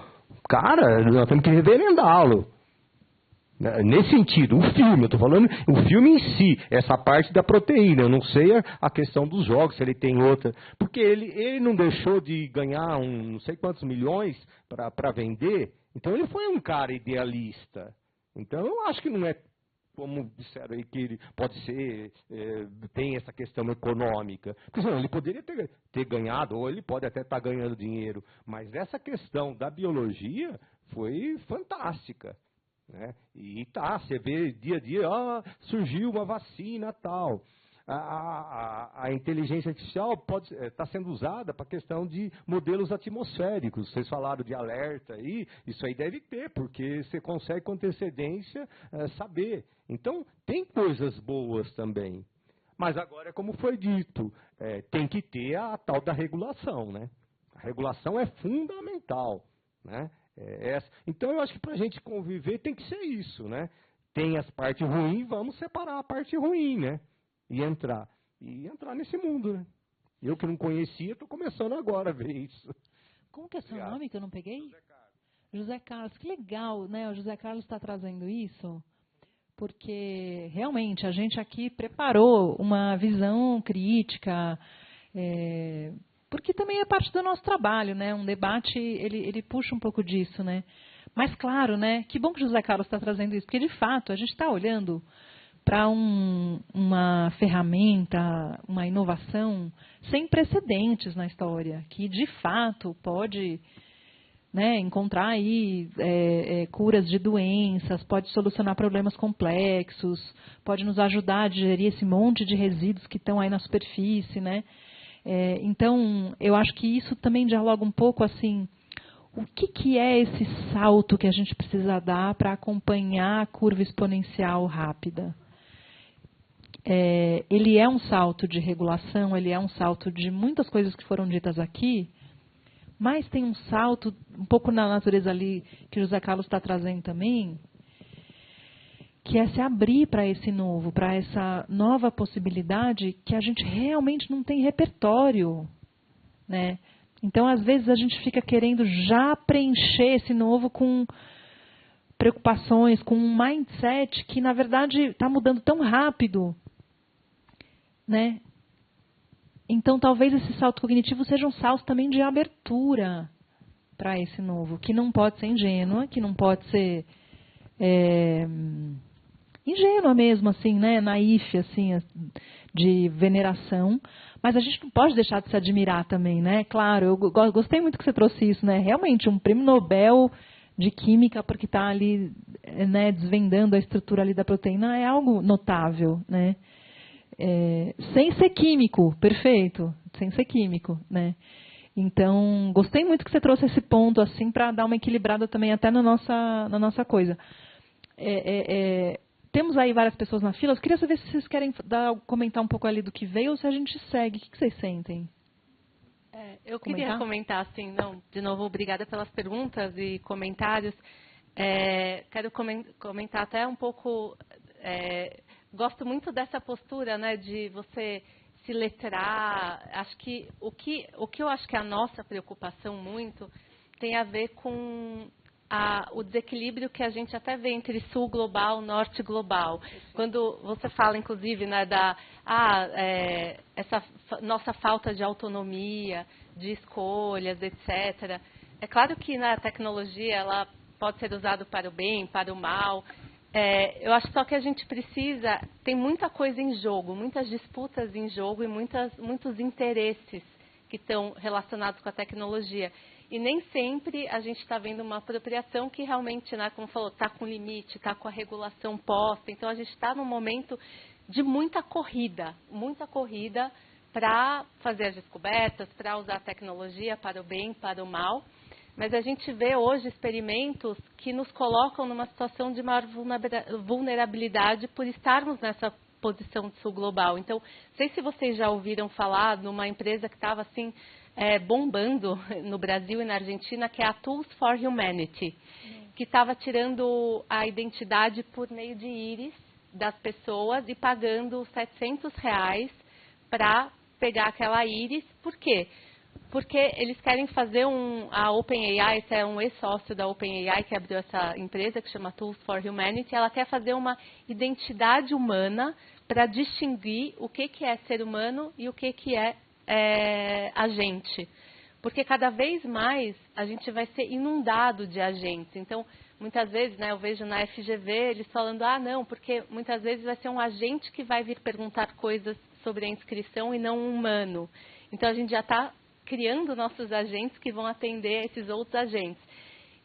cara, nós temos que reverendá-lo. Nesse sentido, o filme, eu estou falando o filme em si, essa parte da proteína, eu não sei a questão dos jogos, se ele tem outra, porque ele não deixou de ganhar não sei quantos milhões para vender, então ele foi um cara idealista. Então eu acho que não é, como disseram aí, que ele pode ser, tem essa questão econômica. Porque senão ele poderia ter ganhado, ou ele pode até estar ganhando dinheiro, mas essa questão da biologia foi fantástica. Né? E você vê dia a dia, surgiu uma vacina tal. A inteligência artificial está sendo usada para a questão de modelos atmosféricos. Vocês falaram de alerta aí, isso aí deve ter, porque você consegue com antecedência saber. Então, tem coisas boas também. Mas agora, como foi dito, tem que ter a tal da regulação, né? A regulação é fundamental, né? Então eu acho que para a gente conviver tem que ser isso, né? Tem as partes ruins, vamos separar a parte ruim, né? E entrar nesse mundo, né? Eu que não conhecia, estou começando agora a ver isso. Como que é seu nome que eu não peguei? José Carlos, que legal, né? O José Carlos está trazendo isso, porque realmente a gente aqui preparou uma visão crítica, porque também é parte do nosso trabalho, né? Um debate, ele puxa um pouco disso, né? Mas claro, né? Que bom que o José Carlos está trazendo isso, porque de fato a gente está olhando para uma ferramenta, uma inovação sem precedentes na história, que de fato pode, né, encontrar aí curas de doenças, pode solucionar problemas complexos, pode nos ajudar a digerir esse monte de resíduos que estão aí na superfície, né? Então, eu acho que isso também dialoga um pouco assim, o que é esse salto que a gente precisa dar para acompanhar a curva exponencial rápida? Ele é um salto de regulação, ele é um salto de muitas coisas que foram ditas aqui, mas tem um salto um pouco na natureza ali que o José Carlos está trazendo também, que é se abrir para esse novo, para essa nova possibilidade que a gente realmente não tem repertório, né? Então, às vezes, a gente fica querendo já preencher esse novo com preocupações, com um mindset que, na verdade, está mudando tão rápido, né? Então, talvez esse salto cognitivo seja um salto também de abertura para esse novo, que não pode ser ingênua, que não pode ser ingênua mesmo, assim, né? Naif, assim, de veneração. Mas a gente não pode deixar de se admirar também, né? Claro, eu gostei muito que você trouxe isso, né? Realmente, um prêmio Nobel de Química, porque está ali, né, desvendando a estrutura ali da proteína, é algo notável, né? Sem ser químico, perfeito, sem ser químico, né? Então, gostei muito que você trouxe esse ponto, assim, para dar uma equilibrada também até na nossa coisa. Temos aí várias pessoas na fila. Eu queria saber se vocês querem comentar um pouco ali do que veio ou se a gente segue. O que vocês sentem? Eu queria comentar, assim, de novo, obrigada pelas perguntas e comentários. Quero comentar até um pouco, gosto muito dessa postura, né, de você se letrar. Acho que o que eu acho que é a nossa preocupação muito tem a ver com o desequilíbrio que a gente até vê entre sul global e norte global. Quando você fala, inclusive, né, essa nossa falta de autonomia, de escolhas, etc. É claro que, né, a tecnologia ela pode ser usada para o bem, para o mal. Eu acho só que a gente precisa, tem muita coisa em jogo, muitas disputas em jogo e muitos interesses que estão relacionados com a tecnologia. E nem sempre a gente está vendo uma apropriação que realmente, né, como falou, está com limite, está com a regulação posta. Então, a gente está num momento de muita corrida para fazer as descobertas, para usar a tecnologia para o bem, para o mal. Mas a gente vê hoje experimentos que nos colocam numa situação de maior vulnerabilidade por estarmos nessa posição de sul global. Então, não sei se vocês já ouviram falar numa empresa que estava assim, bombando no Brasil e na Argentina, que é a Tools for Humanity, que estava tirando a identidade por meio de íris das pessoas e pagando R$700 para pegar aquela íris. Por quê? Porque eles querem fazer a OpenAI, esse é um ex-sócio da OpenAI que abriu essa empresa que chama Tools for Humanity, ela quer fazer uma identidade humana para distinguir o que é ser humano e o que é agente. Porque cada vez mais a gente vai ser inundado de agentes. Então, muitas vezes, né, eu vejo na FGV eles falando, não, porque muitas vezes vai ser um agente que vai vir perguntar coisas sobre a inscrição e não um humano. Então, a gente já está criando nossos agentes que vão atender esses outros agentes.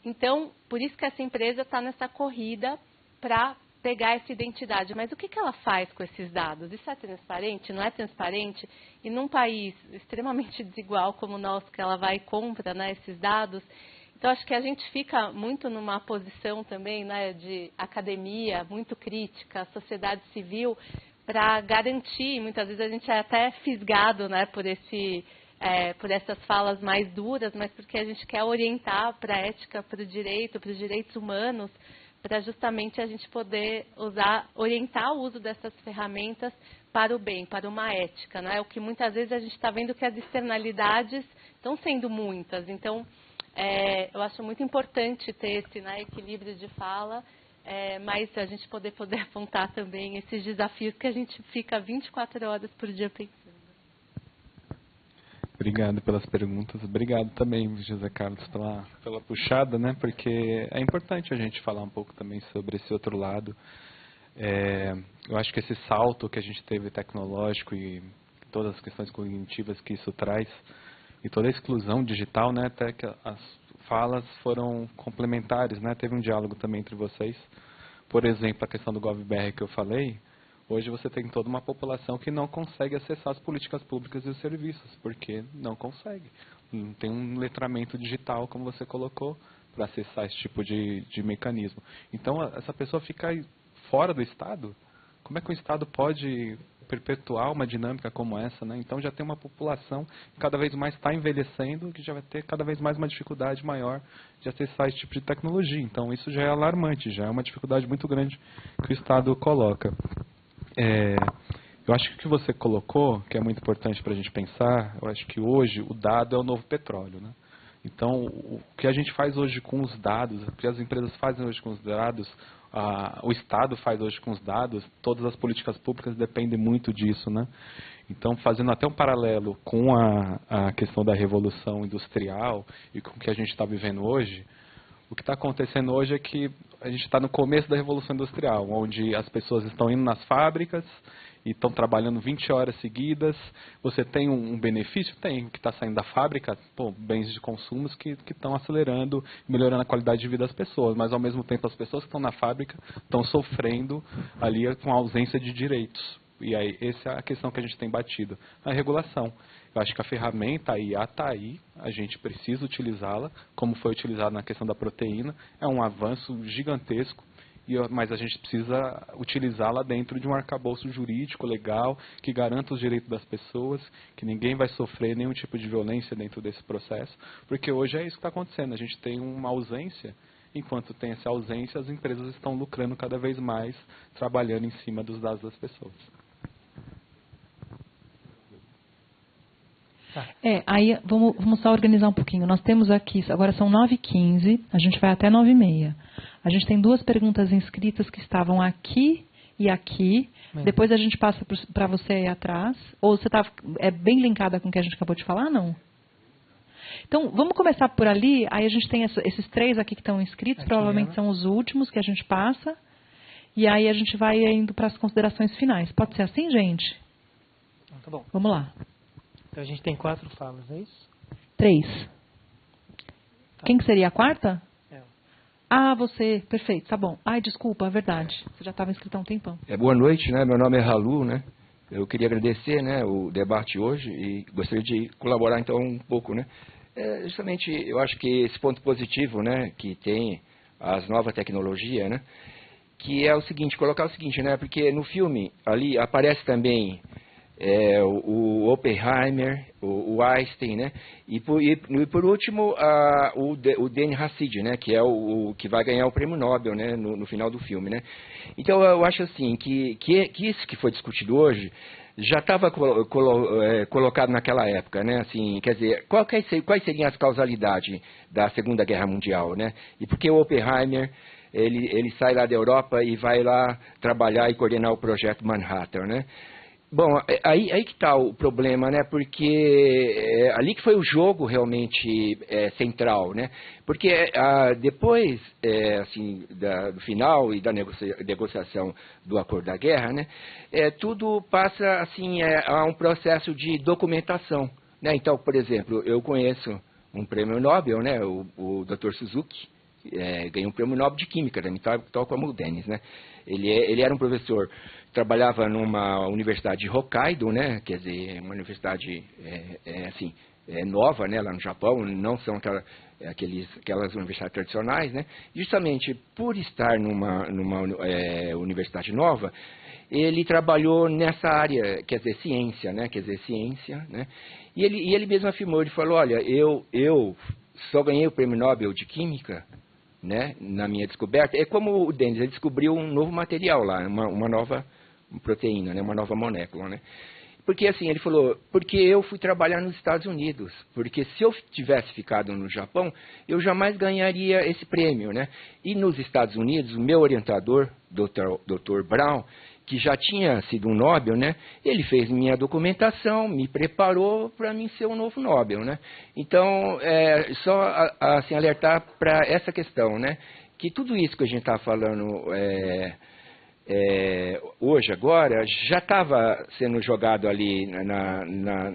Então, por isso que essa empresa está nessa corrida para pegar essa identidade. Mas o que ela faz com esses dados? Isso é transparente? Não é transparente? E num país extremamente desigual como o nosso, que ela vai e compra, né, esses dados, então acho que a gente fica muito numa posição também, né, de academia, muito crítica, sociedade civil, para garantir, muitas vezes a gente é até fisgado, né, por essas falas mais duras, mas porque a gente quer orientar para a ética, para o direito, para os direitos humanos, para justamente a gente poder orientar o uso dessas ferramentas para o bem, para uma ética, né? O que muitas vezes a gente está vendo que as externalidades estão sendo muitas. Então, eu acho muito importante ter esse, né, equilíbrio de fala, mas a gente poder apontar também esses desafios que a gente fica 24 horas por dia pensando. Obrigado pelas perguntas. Obrigado também, José Carlos, pela puxada, né? Porque é importante a gente falar um pouco também sobre esse outro lado. Eu acho que esse salto que a gente teve tecnológico e todas as questões cognitivas que isso traz, e toda a exclusão digital, né? Até que as falas foram complementares, né? Teve um diálogo também entre vocês. Por exemplo, a questão do GovBR que eu falei. Hoje você tem toda uma população que não consegue acessar as políticas públicas e os serviços, porque não consegue. Não tem um letramento digital, como você colocou, para acessar esse tipo de mecanismo. Então, essa pessoa fica fora do Estado? Como é que o Estado pode perpetuar uma dinâmica como essa, né? Então, já tem uma população que cada vez mais está envelhecendo, que já vai ter cada vez mais uma dificuldade maior de acessar esse tipo de tecnologia. Então, isso já é alarmante, já é uma dificuldade muito grande que o Estado coloca. Eu acho que o que você colocou, que é muito importante para a gente pensar, eu acho que hoje o dado é o novo petróleo, né? Então, o que a gente faz hoje com os dados, o que as empresas fazem hoje com os dados, o Estado faz hoje com os dados, todas as políticas públicas dependem muito disso, né? Então, fazendo até um paralelo com a questão da revolução industrial e com o que a gente está vivendo hoje, o que está acontecendo hoje é que a gente está no começo da Revolução Industrial, onde as pessoas estão indo nas fábricas e estão trabalhando 20 horas seguidas. Você tem um benefício? Tem, que está saindo da fábrica, bens de consumo que estão acelerando, melhorando a qualidade de vida das pessoas. Mas, ao mesmo tempo, as pessoas que estão na fábrica estão sofrendo ali com a ausência de direitos. E aí, essa é a questão que a gente tem batido. A regulação. Eu acho que a ferramenta, a IA, está aí, a gente precisa utilizá-la, como foi utilizado na questão da proteína. É um avanço gigantesco mas a gente precisa utilizá-la dentro de um arcabouço jurídico, legal, que garanta os direitos das pessoas, que ninguém vai sofrer nenhum tipo de violência dentro desse processo, porque hoje é isso que está acontecendo, a gente tem uma ausência, enquanto tem essa ausência, as empresas estão lucrando cada vez mais, trabalhando em cima dos dados das pessoas. Aí vamos só organizar um pouquinho. Nós temos aqui, agora são 9h15, a gente vai até 9h30. A gente tem 2 perguntas inscritas que estavam aqui e aqui. Depois a gente passa para você aí atrás. Ou você é bem linkada com o que a gente acabou de falar, não? Então, vamos começar por ali. Aí a gente tem esses 3 aqui que estão inscritos, provavelmente são os últimos que a gente passa. E aí a gente vai indo para as considerações finais. Pode ser assim, gente? Tá bom. Vamos lá. Então a gente tem 4 falas, é isso? 3. Tá. Quem que seria a quarta? Eu. Você. Perfeito, tá bom. Ai, desculpa, é verdade. Você já estava inscrito há um tempão. Boa noite, né? Meu nome é Ralu, né? Eu queria agradecer, né, o debate hoje e gostaria de colaborar então um pouco, né? Justamente, eu acho que esse ponto positivo, né, que tem as novas tecnologias, né? Que é o seguinte, colocar o seguinte, né? Porque no filme ali aparece também o Oppenheimer, o Einstein, né? E por último o Dane Hassid, né? Que é o que vai ganhar o prêmio Nobel, né? No final do filme, né? Então eu acho assim que isso que foi discutido hoje já estava colocado naquela época, né? Assim, quer dizer, quais seriam as causalidades da Segunda Guerra Mundial, né? E por que o Oppenheimer ele sai lá da Europa e vai lá trabalhar e coordenar o projeto Manhattan, né? Bom, aí que está o problema, né? Porque ali que foi o jogo realmente central, né? Porque depois, assim, do final e da negociação do acordo da guerra, né? Tudo passa, assim, a um processo de documentação, né? Então, por exemplo, eu conheço um prêmio Nobel, né? O Dr. Suzuki ganhou um prêmio Nobel de Química, né? Tal como o Dennis, né? Ele era um professor, trabalhava numa universidade de Hokkaido, né? Quer dizer, uma universidade assim, nova, né? Lá no Japão, não são aquelas universidades tradicionais, né? Justamente por estar numa universidade nova, ele trabalhou nessa área, quer dizer, ciência, né? Quer dizer, ciência, né? E ele mesmo afirmou, ele falou, olha, eu só ganhei o prêmio Nobel de Química, né, na minha descoberta, é como o Dennis, ele descobriu um novo material lá, uma nova proteína, né, uma nova molécula, né? Porque assim, ele falou, porque eu fui trabalhar nos Estados Unidos, porque se eu tivesse ficado no Japão, eu jamais ganharia esse prêmio, né? E nos Estados Unidos, o meu orientador, Dr. Brown, que já tinha sido um Nobel, né? Ele fez minha documentação, me preparou para mim ser um novo Nobel, né? Então, só assim, alertar para essa questão, né? Que tudo isso que a gente está falando hoje, agora, já estava sendo jogado ali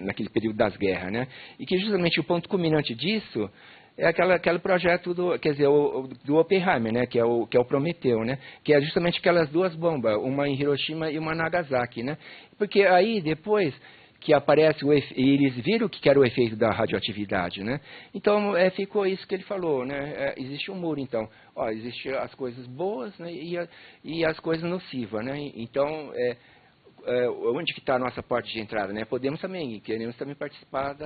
naquele período das guerras, né? E que justamente o ponto culminante disso é aquele projeto do Oppenheimer, né? Que é o Prometeu, né? Que é justamente aquelas 2 bombas, uma em Hiroshima e uma em Nagasaki, né? Porque aí depois que aparece eles viram o que era o efeito da radioatividade, né? Então ficou isso que ele falou, né? Existe um muro, então, existe as coisas boas, né? E as coisas nocivas, né? Então onde que está a nossa porta de entrada, né? Queremos também participar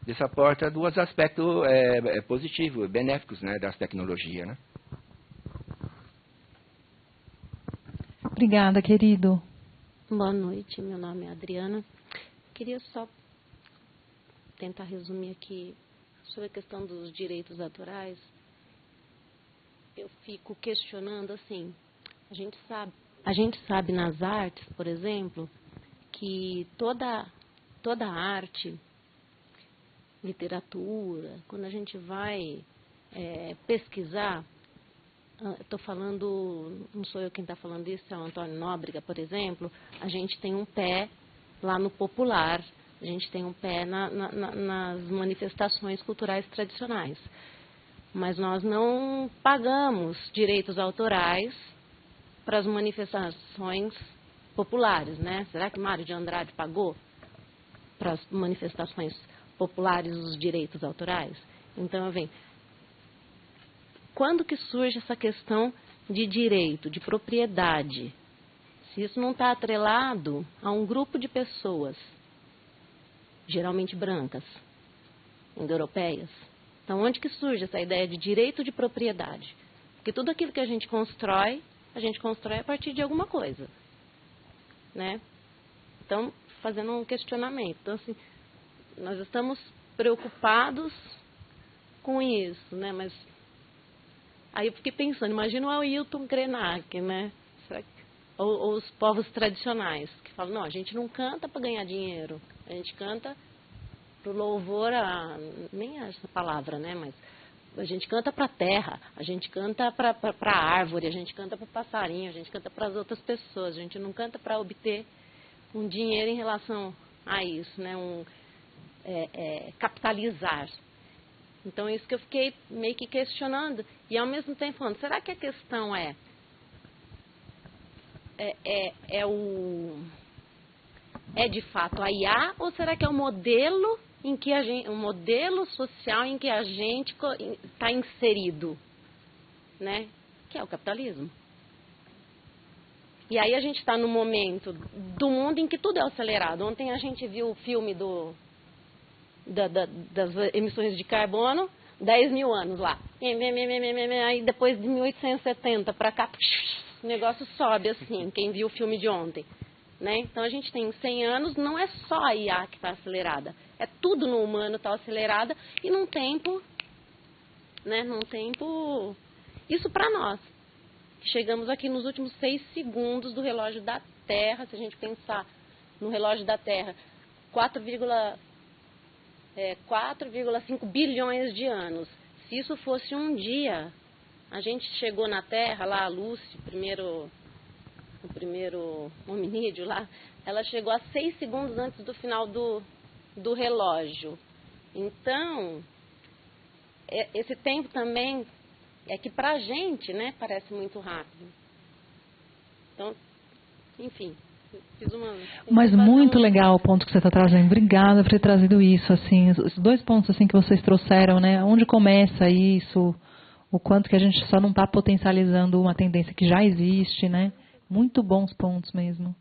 dessa porta dos aspectos positivos, benéficos, né, das tecnologias, né? Obrigada, querido. Boa noite, meu nome é Adriana. Queria só tentar resumir aqui sobre a questão dos direitos autorais. Eu fico questionando assim, a gente sabe nas artes, por exemplo, que toda arte, literatura, quando a gente vai pesquisar, estou falando, não sou eu quem está falando isso, é o Antônio Nóbrega, por exemplo, a gente tem um pé lá no popular, a gente tem um pé nas manifestações culturais tradicionais. Mas nós não pagamos direitos autorais para as manifestações populares, né? Será que Mário de Andrade pagou para as manifestações populares os direitos autorais? Então, quando que surge essa questão de direito, de propriedade, se isso não está atrelado a um grupo de pessoas, geralmente brancas, indo-europeias, então onde que surge essa ideia de direito de propriedade? Porque tudo aquilo que a gente constrói a partir de alguma coisa, né? Então, fazendo um questionamento. Então, assim, nós estamos preocupados com isso, né? Mas aí eu fiquei pensando, imagina o Ailton Krenak, né? Ou os povos tradicionais, que falam, não, a gente não canta para ganhar dinheiro, a gente canta para o louvor a... nem essa palavra, né? Mas a gente canta para a terra, a gente canta para a árvore, a gente canta para o passarinho, a gente canta para as outras pessoas, a gente não canta para obter um dinheiro em relação a isso, né? Capitalizar. Então, isso que eu fiquei meio que questionando e, ao mesmo tempo, falando, será que a questão é de fato a IA ou será que é o modelo em que um modelo social em que a gente está inserido, né? Que é o capitalismo. E aí a gente está no momento do mundo em que tudo é acelerado. Ontem a gente viu o filme das emissões de carbono, 10 mil anos lá. Aí depois de 1870 para cá, o negócio sobe assim, quem viu o filme de ontem. Né? Então a gente tem 100 anos, não é só a IA que está acelerada, é tudo no humano está acelerada e num tempo, né? Isso para nós. Chegamos aqui nos últimos 6 segundos do relógio da Terra, se a gente pensar no relógio da Terra, 4,5 bilhões de anos. Se isso fosse um dia, a gente chegou na Terra, lá a Lucy, o primeiro hominídeo lá, ela chegou a 6 segundos antes do final do relógio. Então, esse tempo também é que pra gente, né, parece muito rápido. Então, enfim, fiz uma... Mas muito legal o ponto que você está trazendo. Obrigada por ter trazido isso, assim, os 2 pontos assim que vocês trouxeram, né? Onde começa isso, o quanto que a gente só não está potencializando uma tendência que já existe, né? Muito bons pontos mesmo.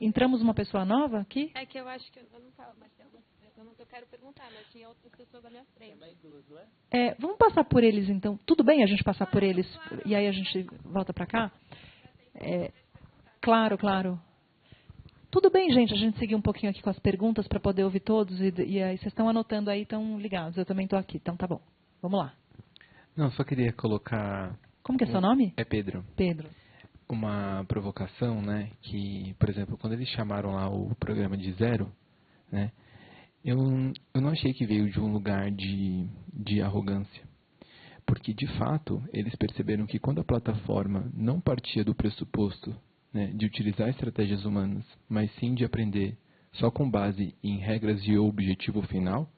Entramos uma pessoa nova aqui? É que eu acho que eu não estava, mas eu quero perguntar, mas tinha outras pessoas à minha frente. Vamos passar por eles então. Tudo bem a gente passar por eles e aí a gente volta para cá? Claro. Tudo bem, gente, a gente seguir um pouquinho aqui com as perguntas para poder ouvir todos e aí vocês estão anotando aí, estão ligados. Eu também estou aqui, então tá bom. Vamos lá. Não, só queria colocar... Como que é seu nome? É Pedro. Pedro. Uma provocação, né, que, por exemplo, quando eles chamaram lá o programa de Zero, né, eu não achei que veio de um lugar de arrogância. Porque, de fato, eles perceberam que quando a plataforma não partia do pressuposto, né, de utilizar estratégias humanas, mas sim de aprender só com base em regras de objetivo final,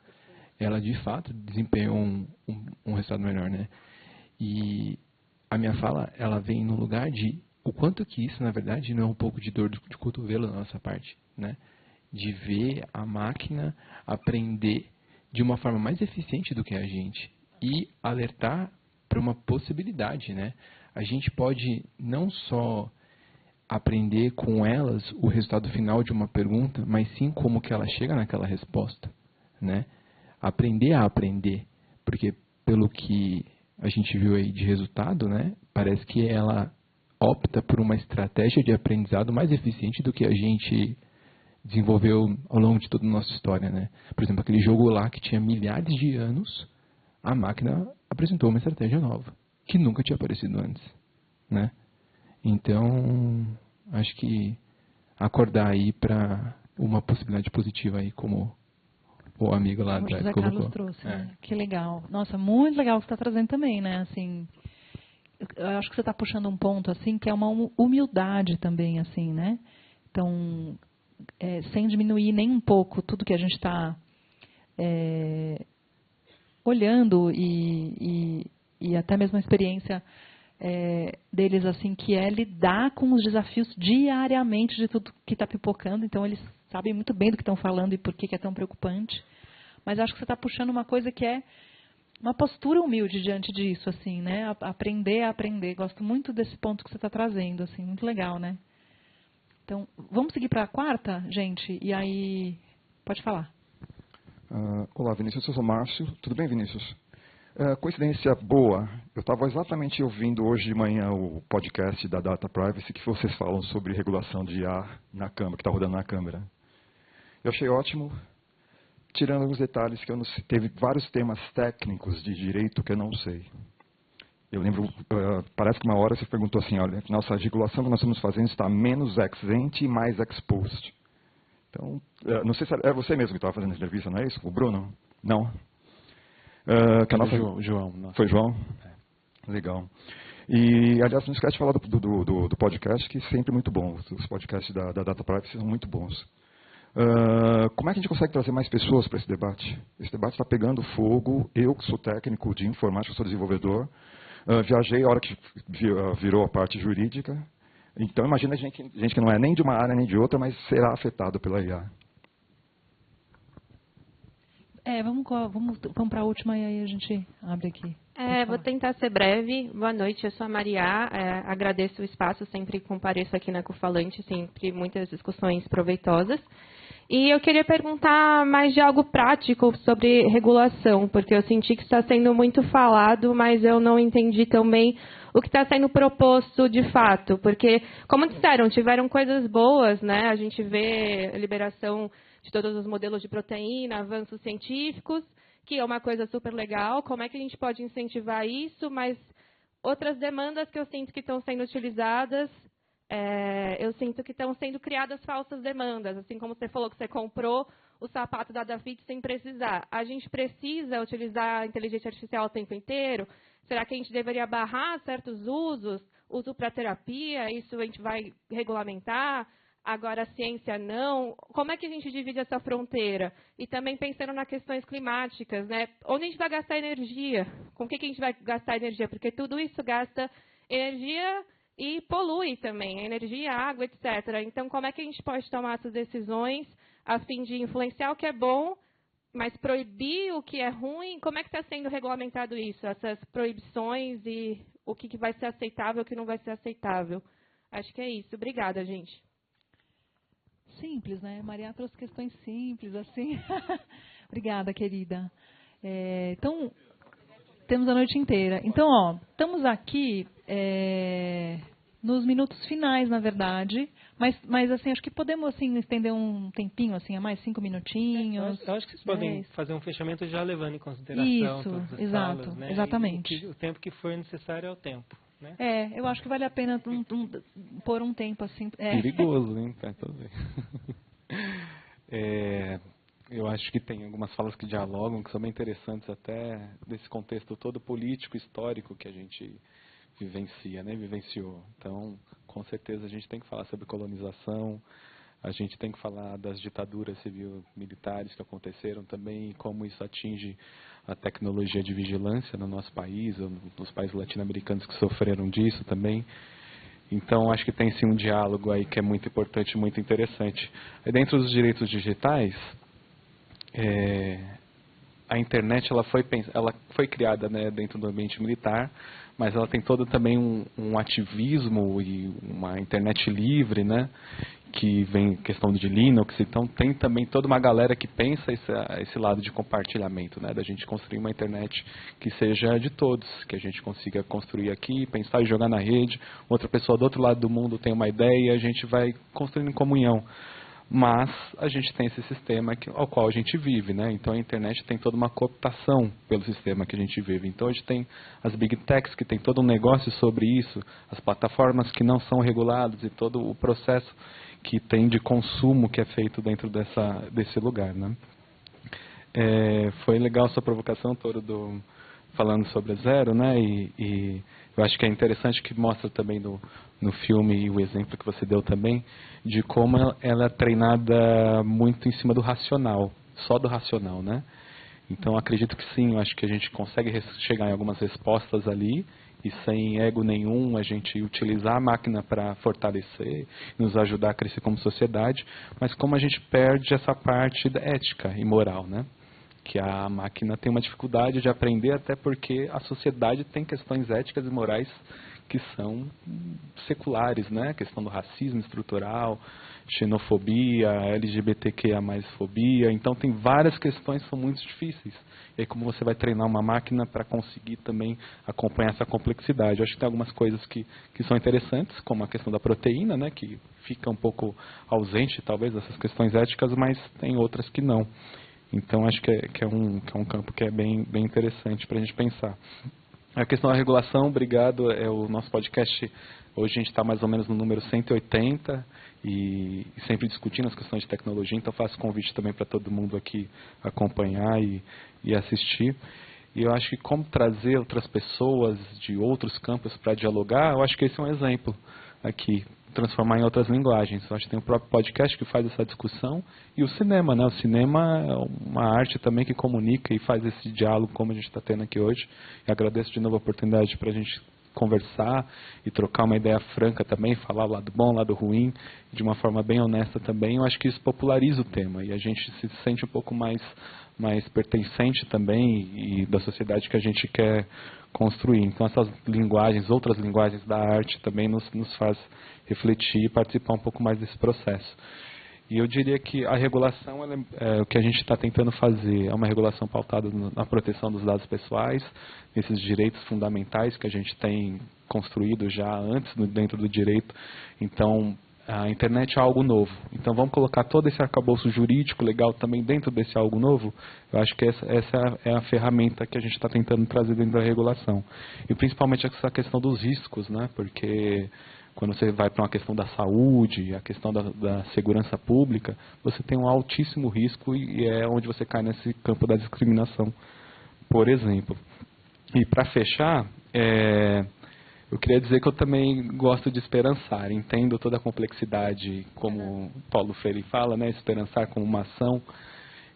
ela, de fato, desempenhou um resultado melhor, né? E a minha fala, ela vem no lugar de o quanto que isso, na verdade, não é um pouco de dor de cotovelo da nossa parte, né? De ver a máquina aprender de uma forma mais eficiente do que a gente e alertar para uma possibilidade, né? A gente pode não só aprender com elas o resultado final de uma pergunta, mas sim como que ela chega naquela resposta, né? Aprender a aprender, porque pelo que a gente viu aí de resultado, né? Parece que ela opta por uma estratégia de aprendizado mais eficiente do que a gente desenvolveu ao longo de toda a nossa história, né? Por exemplo, aquele jogo lá que tinha milhares de anos, a máquina apresentou uma estratégia nova, que nunca tinha aparecido antes, né? Então, acho que acordar aí para uma possibilidade positiva aí, como o amigo lá atrás José colocou. Carlos trouxe, né? Que legal. Nossa, muito legal o que você está trazendo também, né? Assim, eu acho que você está puxando um ponto, assim, que é uma humildade também, assim, né? Então, sem diminuir nem um pouco tudo que a gente está olhando e até mesmo a experiência deles, assim, que é lidar com os desafios diariamente de tudo que está pipocando. Então, eles sabem muito bem do que estão falando e por que é tão preocupante. Mas acho que você está puxando uma coisa que é uma postura humilde diante disso, assim, né? Aprender a aprender. Gosto muito desse ponto que você está trazendo, assim, muito legal, né? Então, vamos seguir para a quarta, gente? E aí, pode falar. Olá, Vinícius, eu sou Márcio. Tudo bem, Vinícius? Coincidência boa, eu estava exatamente ouvindo hoje de manhã o podcast da Data Privacy que vocês falam sobre regulação de IA na Câmara, que está rodando na Câmara. Eu achei ótimo, tirando alguns detalhes que eu não sei, teve vários temas técnicos de direito que eu não sei. Eu lembro, parece que uma hora você perguntou assim, olha, nossa regulação que nós estamos fazendo está menos ex ante e mais ex post. Então, não sei se é você mesmo que estava fazendo a entrevista, não é isso? O Bruno? Não? Que a nossa... João. Nossa. Foi João? É. Legal. E, aliás, não esquece de falar do podcast, que é sempre muito bom. Os podcasts da Data Privacy são muito bons. Como é que a gente consegue trazer mais pessoas para esse debate? Esse debate está pegando fogo. Eu, que sou técnico de informática, sou desenvolvedor, viajei a hora que virou a parte jurídica. Então, imagina gente que não é nem de uma área nem de outra, mas será afetado pela IA. Vamos para a última e aí a gente abre aqui. Vou tentar ser breve. Boa noite, eu sou a Maria. Agradeço o espaço, sempre compareço aqui na CUFalante, sempre muitas discussões proveitosas. E eu queria perguntar mais de algo prático sobre regulação, porque eu senti que está sendo muito falado, mas eu não entendi também o que está sendo proposto de fato. Porque, como disseram, tiveram coisas boas, né? A gente vê a liberação de todos os modelos de proteína, avanços científicos, que é uma coisa super legal. Como é que a gente pode incentivar isso? Mas outras demandas que eu sinto que estão sendo utilizadas, eu sinto que estão sendo criadas falsas demandas. Assim como você falou que você comprou o sapato da David sem precisar. A gente precisa utilizar a inteligência artificial o tempo inteiro? Será que a gente deveria barrar certos usos? Uso para terapia? Isso a gente vai regulamentar? Agora a ciência não. Como é que a gente divide essa fronteira? E também pensando nas questões climáticas, né? Onde a gente vai gastar energia? Com o que a gente vai gastar energia? Porque tudo isso gasta energia e polui também, energia, água, etc. Então, como é que a gente pode tomar essas decisões a fim de influenciar o que é bom, mas proibir o que é ruim? Como é que está sendo regulamentado isso? Essas proibições e o que vai ser aceitável e o que não vai ser aceitável? Acho que é isso. Obrigada, gente. Simples, né? Maria trouxe questões simples, assim. Obrigada, querida. Então, temos a noite inteira. Então, estamos aqui nos minutos finais, na verdade. Mas assim, acho que podemos assim, estender um tempinho, assim, a mais 5 minutinhos. Eu acho que vocês podem fazer um fechamento já levando em consideração isso, todas as exato, falas, né? exatamente. O tempo que for necessário é o tempo. Né? Eu acho que vale a pena pôr um tempo assim. Perigoso, hein? Eu acho que tem algumas falas que dialogam, que são bem interessantes até desse contexto todo político, histórico que a gente vivenciou. Então, com certeza a gente tem que falar sobre colonização, a gente tem que falar das ditaduras civil-militares que aconteceram também e como isso atinge a tecnologia de vigilância no nosso país, ou nos países latino-americanos que sofreram disso também. Então, acho que tem sim um diálogo aí que é muito importante, muito interessante. E dentro dos direitos digitais, a internet ela foi criada, né, dentro do ambiente militar, mas ela tem todo também um ativismo e uma internet livre, né, que vem questão de Linux. Então tem também toda uma galera que pensa esse lado de compartilhamento, né, da gente construir uma internet que seja de todos, que a gente consiga construir aqui, pensar e jogar na rede, outra pessoa do outro lado do mundo tem uma ideia e a gente vai construindo em comunhão. Mas a gente tem esse sistema ao qual a gente vive, né? Então a internet tem toda uma cooptação pelo sistema que a gente vive. Então a gente tem as big techs que tem todo um negócio sobre isso, as plataformas que não são reguladas e todo o processo que tem de consumo que é feito dentro desse lugar, né? Foi legal a sua provocação, Toro, falando sobre zero, né? E eu acho que é interessante que mostra também no filme, e o exemplo que você deu também, de como ela é treinada muito em cima do racional, só do racional, né? Então, acredito que sim, eu acho que a gente consegue chegar em algumas respostas ali, e sem ego nenhum, a gente utilizar a máquina para fortalecer, nos ajudar a crescer como sociedade, mas como a gente perde essa parte da ética e moral, né? que a máquina tem uma dificuldade de aprender, até porque a sociedade tem questões éticas e morais que são seculares, né? A questão do racismo estrutural, xenofobia, LGBTQIA+, fobia. Então, tem várias questões que são muito difíceis. E aí, como você vai treinar uma máquina para conseguir também acompanhar essa complexidade? Eu acho que tem algumas coisas que são interessantes, como a questão da proteína, né? Que fica um pouco ausente, talvez, dessas questões éticas, mas tem outras que não. Então, acho que é um campo que é bem interessante para a gente pensar. A questão da regulação, obrigado, é o nosso podcast. Hoje a gente está mais ou menos no número 180 e sempre discutindo as questões de tecnologia, então faço convite também para todo mundo aqui acompanhar e assistir. E eu acho que como trazer outras pessoas de outros campos para dialogar, eu acho que esse é um exemplo aqui, transformar em outras linguagens. Eu acho que tem o próprio podcast que faz essa discussão e o cinema, né? O cinema é uma arte também que comunica e faz esse diálogo como a gente está tendo aqui hoje. E agradeço de novo a oportunidade para a gente conversar e trocar uma ideia franca também, falar o lado bom, o lado ruim, de uma forma bem honesta também. Eu acho que isso populariza o tema e a gente se sente um pouco mais pertencente também e da sociedade que a gente quer construir. Então essas linguagens, outras linguagens da arte também nos faz refletir e participar um pouco mais desse processo. E eu diria que a regulação, o que a gente está tentando fazer é uma regulação pautada na proteção dos dados pessoais, nesses direitos fundamentais que a gente tem construído já antes dentro do direito. Então, a internet é algo novo. Então, vamos colocar todo esse arcabouço jurídico legal também dentro desse algo novo. Eu acho que essa é a ferramenta que a gente está tentando trazer dentro da regulação. E principalmente essa questão dos riscos, né? Porque quando você vai para uma questão da saúde, a questão da segurança pública, você tem um altíssimo risco e é onde você cai nesse campo da discriminação, por exemplo. E para fechar, eu queria dizer que eu também gosto de esperançar, entendo toda a complexidade, como Paulo Freire fala, né, esperançar como uma ação.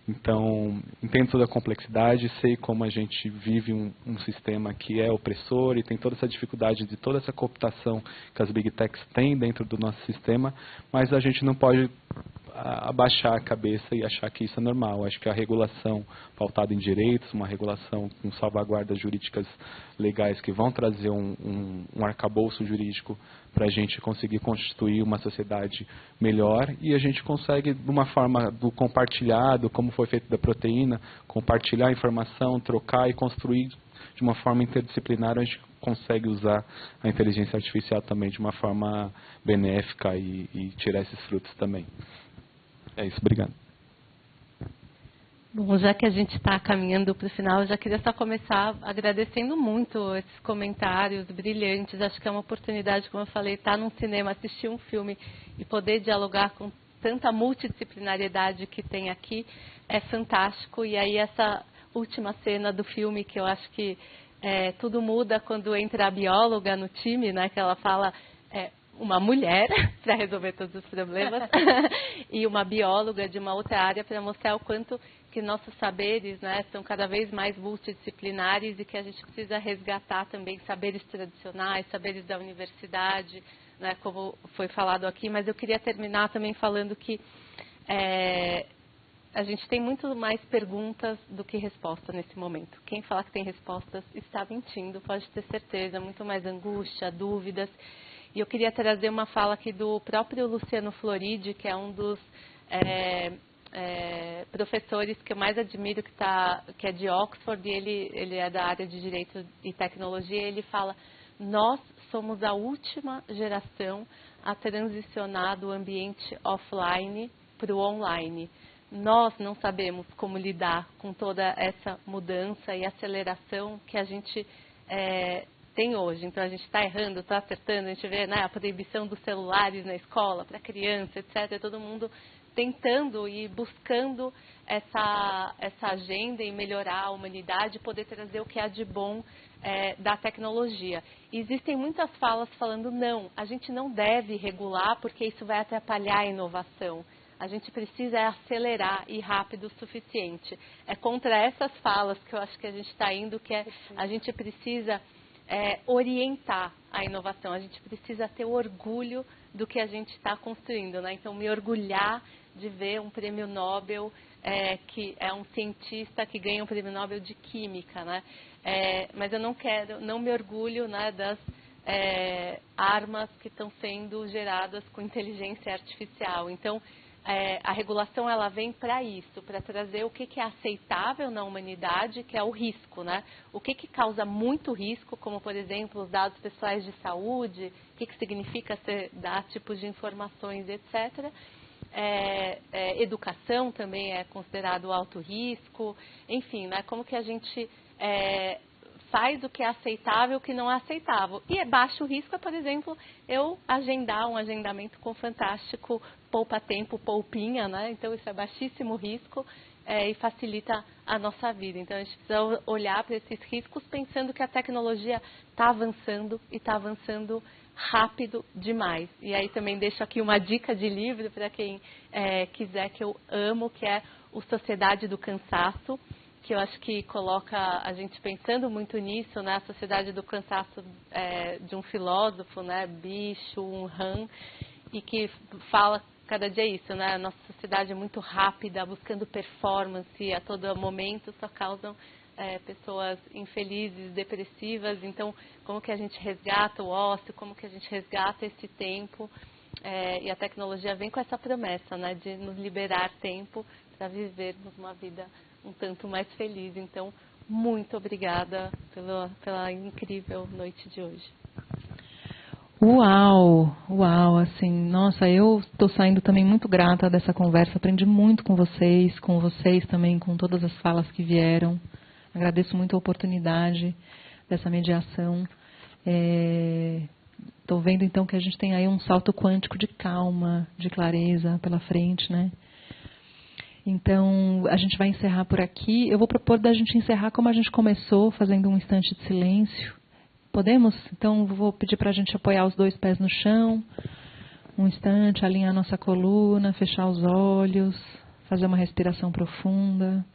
Então, entendo toda a complexidade, sei como a gente vive um sistema que é opressor e tem toda essa dificuldade de toda essa cooptação que as Big Techs têm dentro do nosso sistema, mas a gente não pode abaixar a cabeça e achar que isso é normal. Acho que a regulação pautada em direitos, uma regulação com salvaguardas jurídicas legais que vão trazer um arcabouço jurídico para a gente conseguir constituir uma sociedade melhor e a gente consegue, de uma forma do compartilhado, como foi feito da proteína, compartilhar a informação, trocar e construir de uma forma interdisciplinar, a gente consegue usar a inteligência artificial também de uma forma benéfica e tirar esses frutos também. É isso, obrigado. Bom, já que a gente está caminhando para o final, eu já queria só começar agradecendo muito esses comentários brilhantes. Acho que é uma oportunidade, como eu falei, estar num cinema, assistir um filme e poder dialogar com tanta multidisciplinariedade que tem aqui é fantástico. E aí essa última cena do filme, que eu acho que tudo muda quando entra a bióloga no time, né, que ela fala... uma mulher para resolver todos os problemas e uma bióloga de uma outra área para mostrar o quanto que nossos saberes, né, são cada vez mais multidisciplinares e que a gente precisa resgatar também saberes tradicionais, saberes da universidade, né, como foi falado aqui. Mas eu queria terminar também falando que a gente tem muito mais perguntas do que respostas nesse momento. Quem fala que tem respostas está mentindo, pode ter certeza. Muito mais angústia, dúvidas. E eu queria trazer uma fala aqui do próprio Luciano Floridi, que é um dos professores que eu mais admiro, que é de Oxford, e ele é da área de Direito e Tecnologia. Ele fala: nós somos a última geração a transicionar do ambiente offline para o online. Nós não sabemos como lidar com toda essa mudança e aceleração que a gente tem hoje. Então, a gente está errando, está acertando. A gente vê, né, a proibição dos celulares na escola para criança, etc. Todo mundo tentando e buscando essa agenda e melhorar a humanidade, poder trazer o que há de bom da tecnologia. E existem muitas falas falando: não, a gente não deve regular porque isso vai atrapalhar a inovação. A gente precisa acelerar e rápido o suficiente. É contra essas falas que eu acho que a gente está indo, que a gente precisa orientar a inovação. A gente precisa ter orgulho do que a gente está construindo, né? Então, me orgulhar de ver um prêmio Nobel que é um cientista que ganha um prêmio Nobel de Química, né? Mas eu não me orgulho, né, das armas que estão sendo geradas com inteligência artificial. Então, a regulação ela vem para isso, para trazer o que é aceitável na humanidade, que é o risco, né? O que causa muito risco, como, por exemplo, os dados pessoais de saúde, o que significa dar tipos de informações, etc. Educação também é considerado alto risco, enfim, né? Como que a gente faz o que é aceitável e o que não é aceitável. E baixo risco por exemplo, eu agendar um agendamento com Fantástico, poupa tempo, poupinha, né? Então isso é baixíssimo risco e facilita a nossa vida. Então a gente precisa olhar para esses riscos pensando que a tecnologia está avançando e está avançando rápido demais. E aí também deixo aqui uma dica de livro para quem quiser, que eu amo, que é o Sociedade do Cansaço, que eu acho que coloca a gente pensando muito nisso, né? A Sociedade do Cansaço de um filósofo, né? Byung-Chul Han, e que fala cada dia isso, né? A nossa sociedade é muito rápida, buscando performance a todo momento, só causam pessoas infelizes, depressivas. Então, como que a gente resgata o ócio, como que a gente resgata esse tempo? E a tecnologia vem com essa promessa, né? De nos liberar tempo para vivermos uma vida um tanto mais feliz. Então, muito obrigada pela incrível noite de hoje. Uau, assim, nossa, eu estou saindo também muito grata dessa conversa, aprendi muito com vocês também, com todas as falas que vieram. Agradeço muito a oportunidade dessa mediação. Estou vendo então que a gente tem aí um salto quântico de calma, de clareza pela frente, né? Então, a gente vai encerrar por aqui. Eu vou propor da gente encerrar como a gente começou, fazendo um instante de silêncio. Podemos? Então, vou pedir para a gente apoiar os 2 pés no chão, um instante, alinhar nossa coluna, fechar os olhos, fazer uma respiração profunda.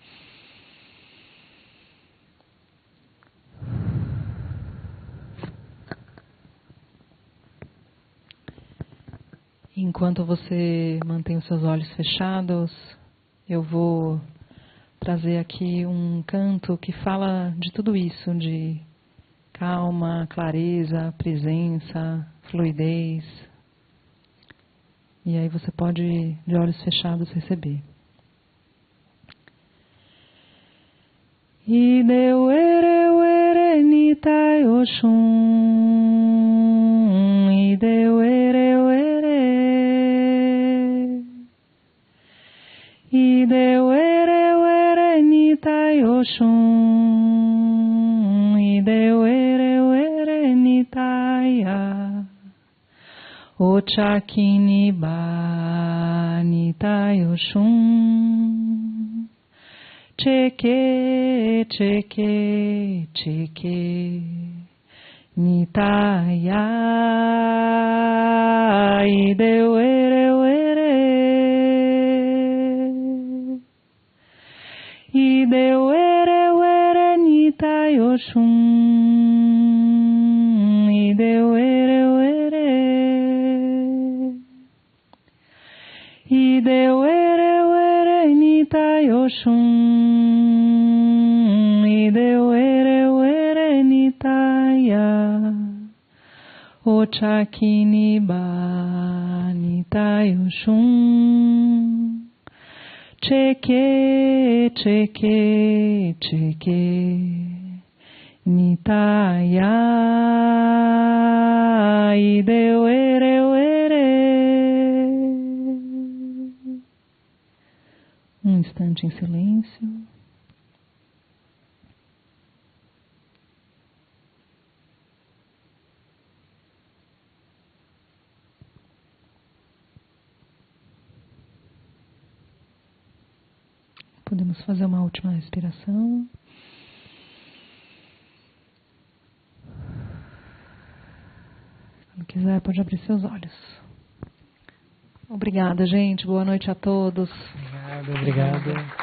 Enquanto você mantém os seus olhos fechados, eu vou trazer aqui um canto que fala de tudo isso, de calma, clareza, presença, fluidez. E aí você pode, de olhos fechados, receber. Ideu ereu erenitai Oxum, ideu ereu ere, ideu ereu erenitai Oxum, ideu ereu erenitai a, Ochakini banitai Oxum, Cheque, cheque, cheque, nitaya, ideu ereu ere, ideu ereu ere, nitai Oxum, ideu ereu ere, ideu ereu ere, nitai Oxum, ideu ereu ere, nitaya, Ochakini banitai Oxum, cheque, cheque, cheque, nitaya, ideu ereu ere. Um instante em silêncio. Podemos fazer uma última respiração. Quando quiser, pode abrir seus olhos. Obrigada, gente. Boa noite a todos. Obrigado.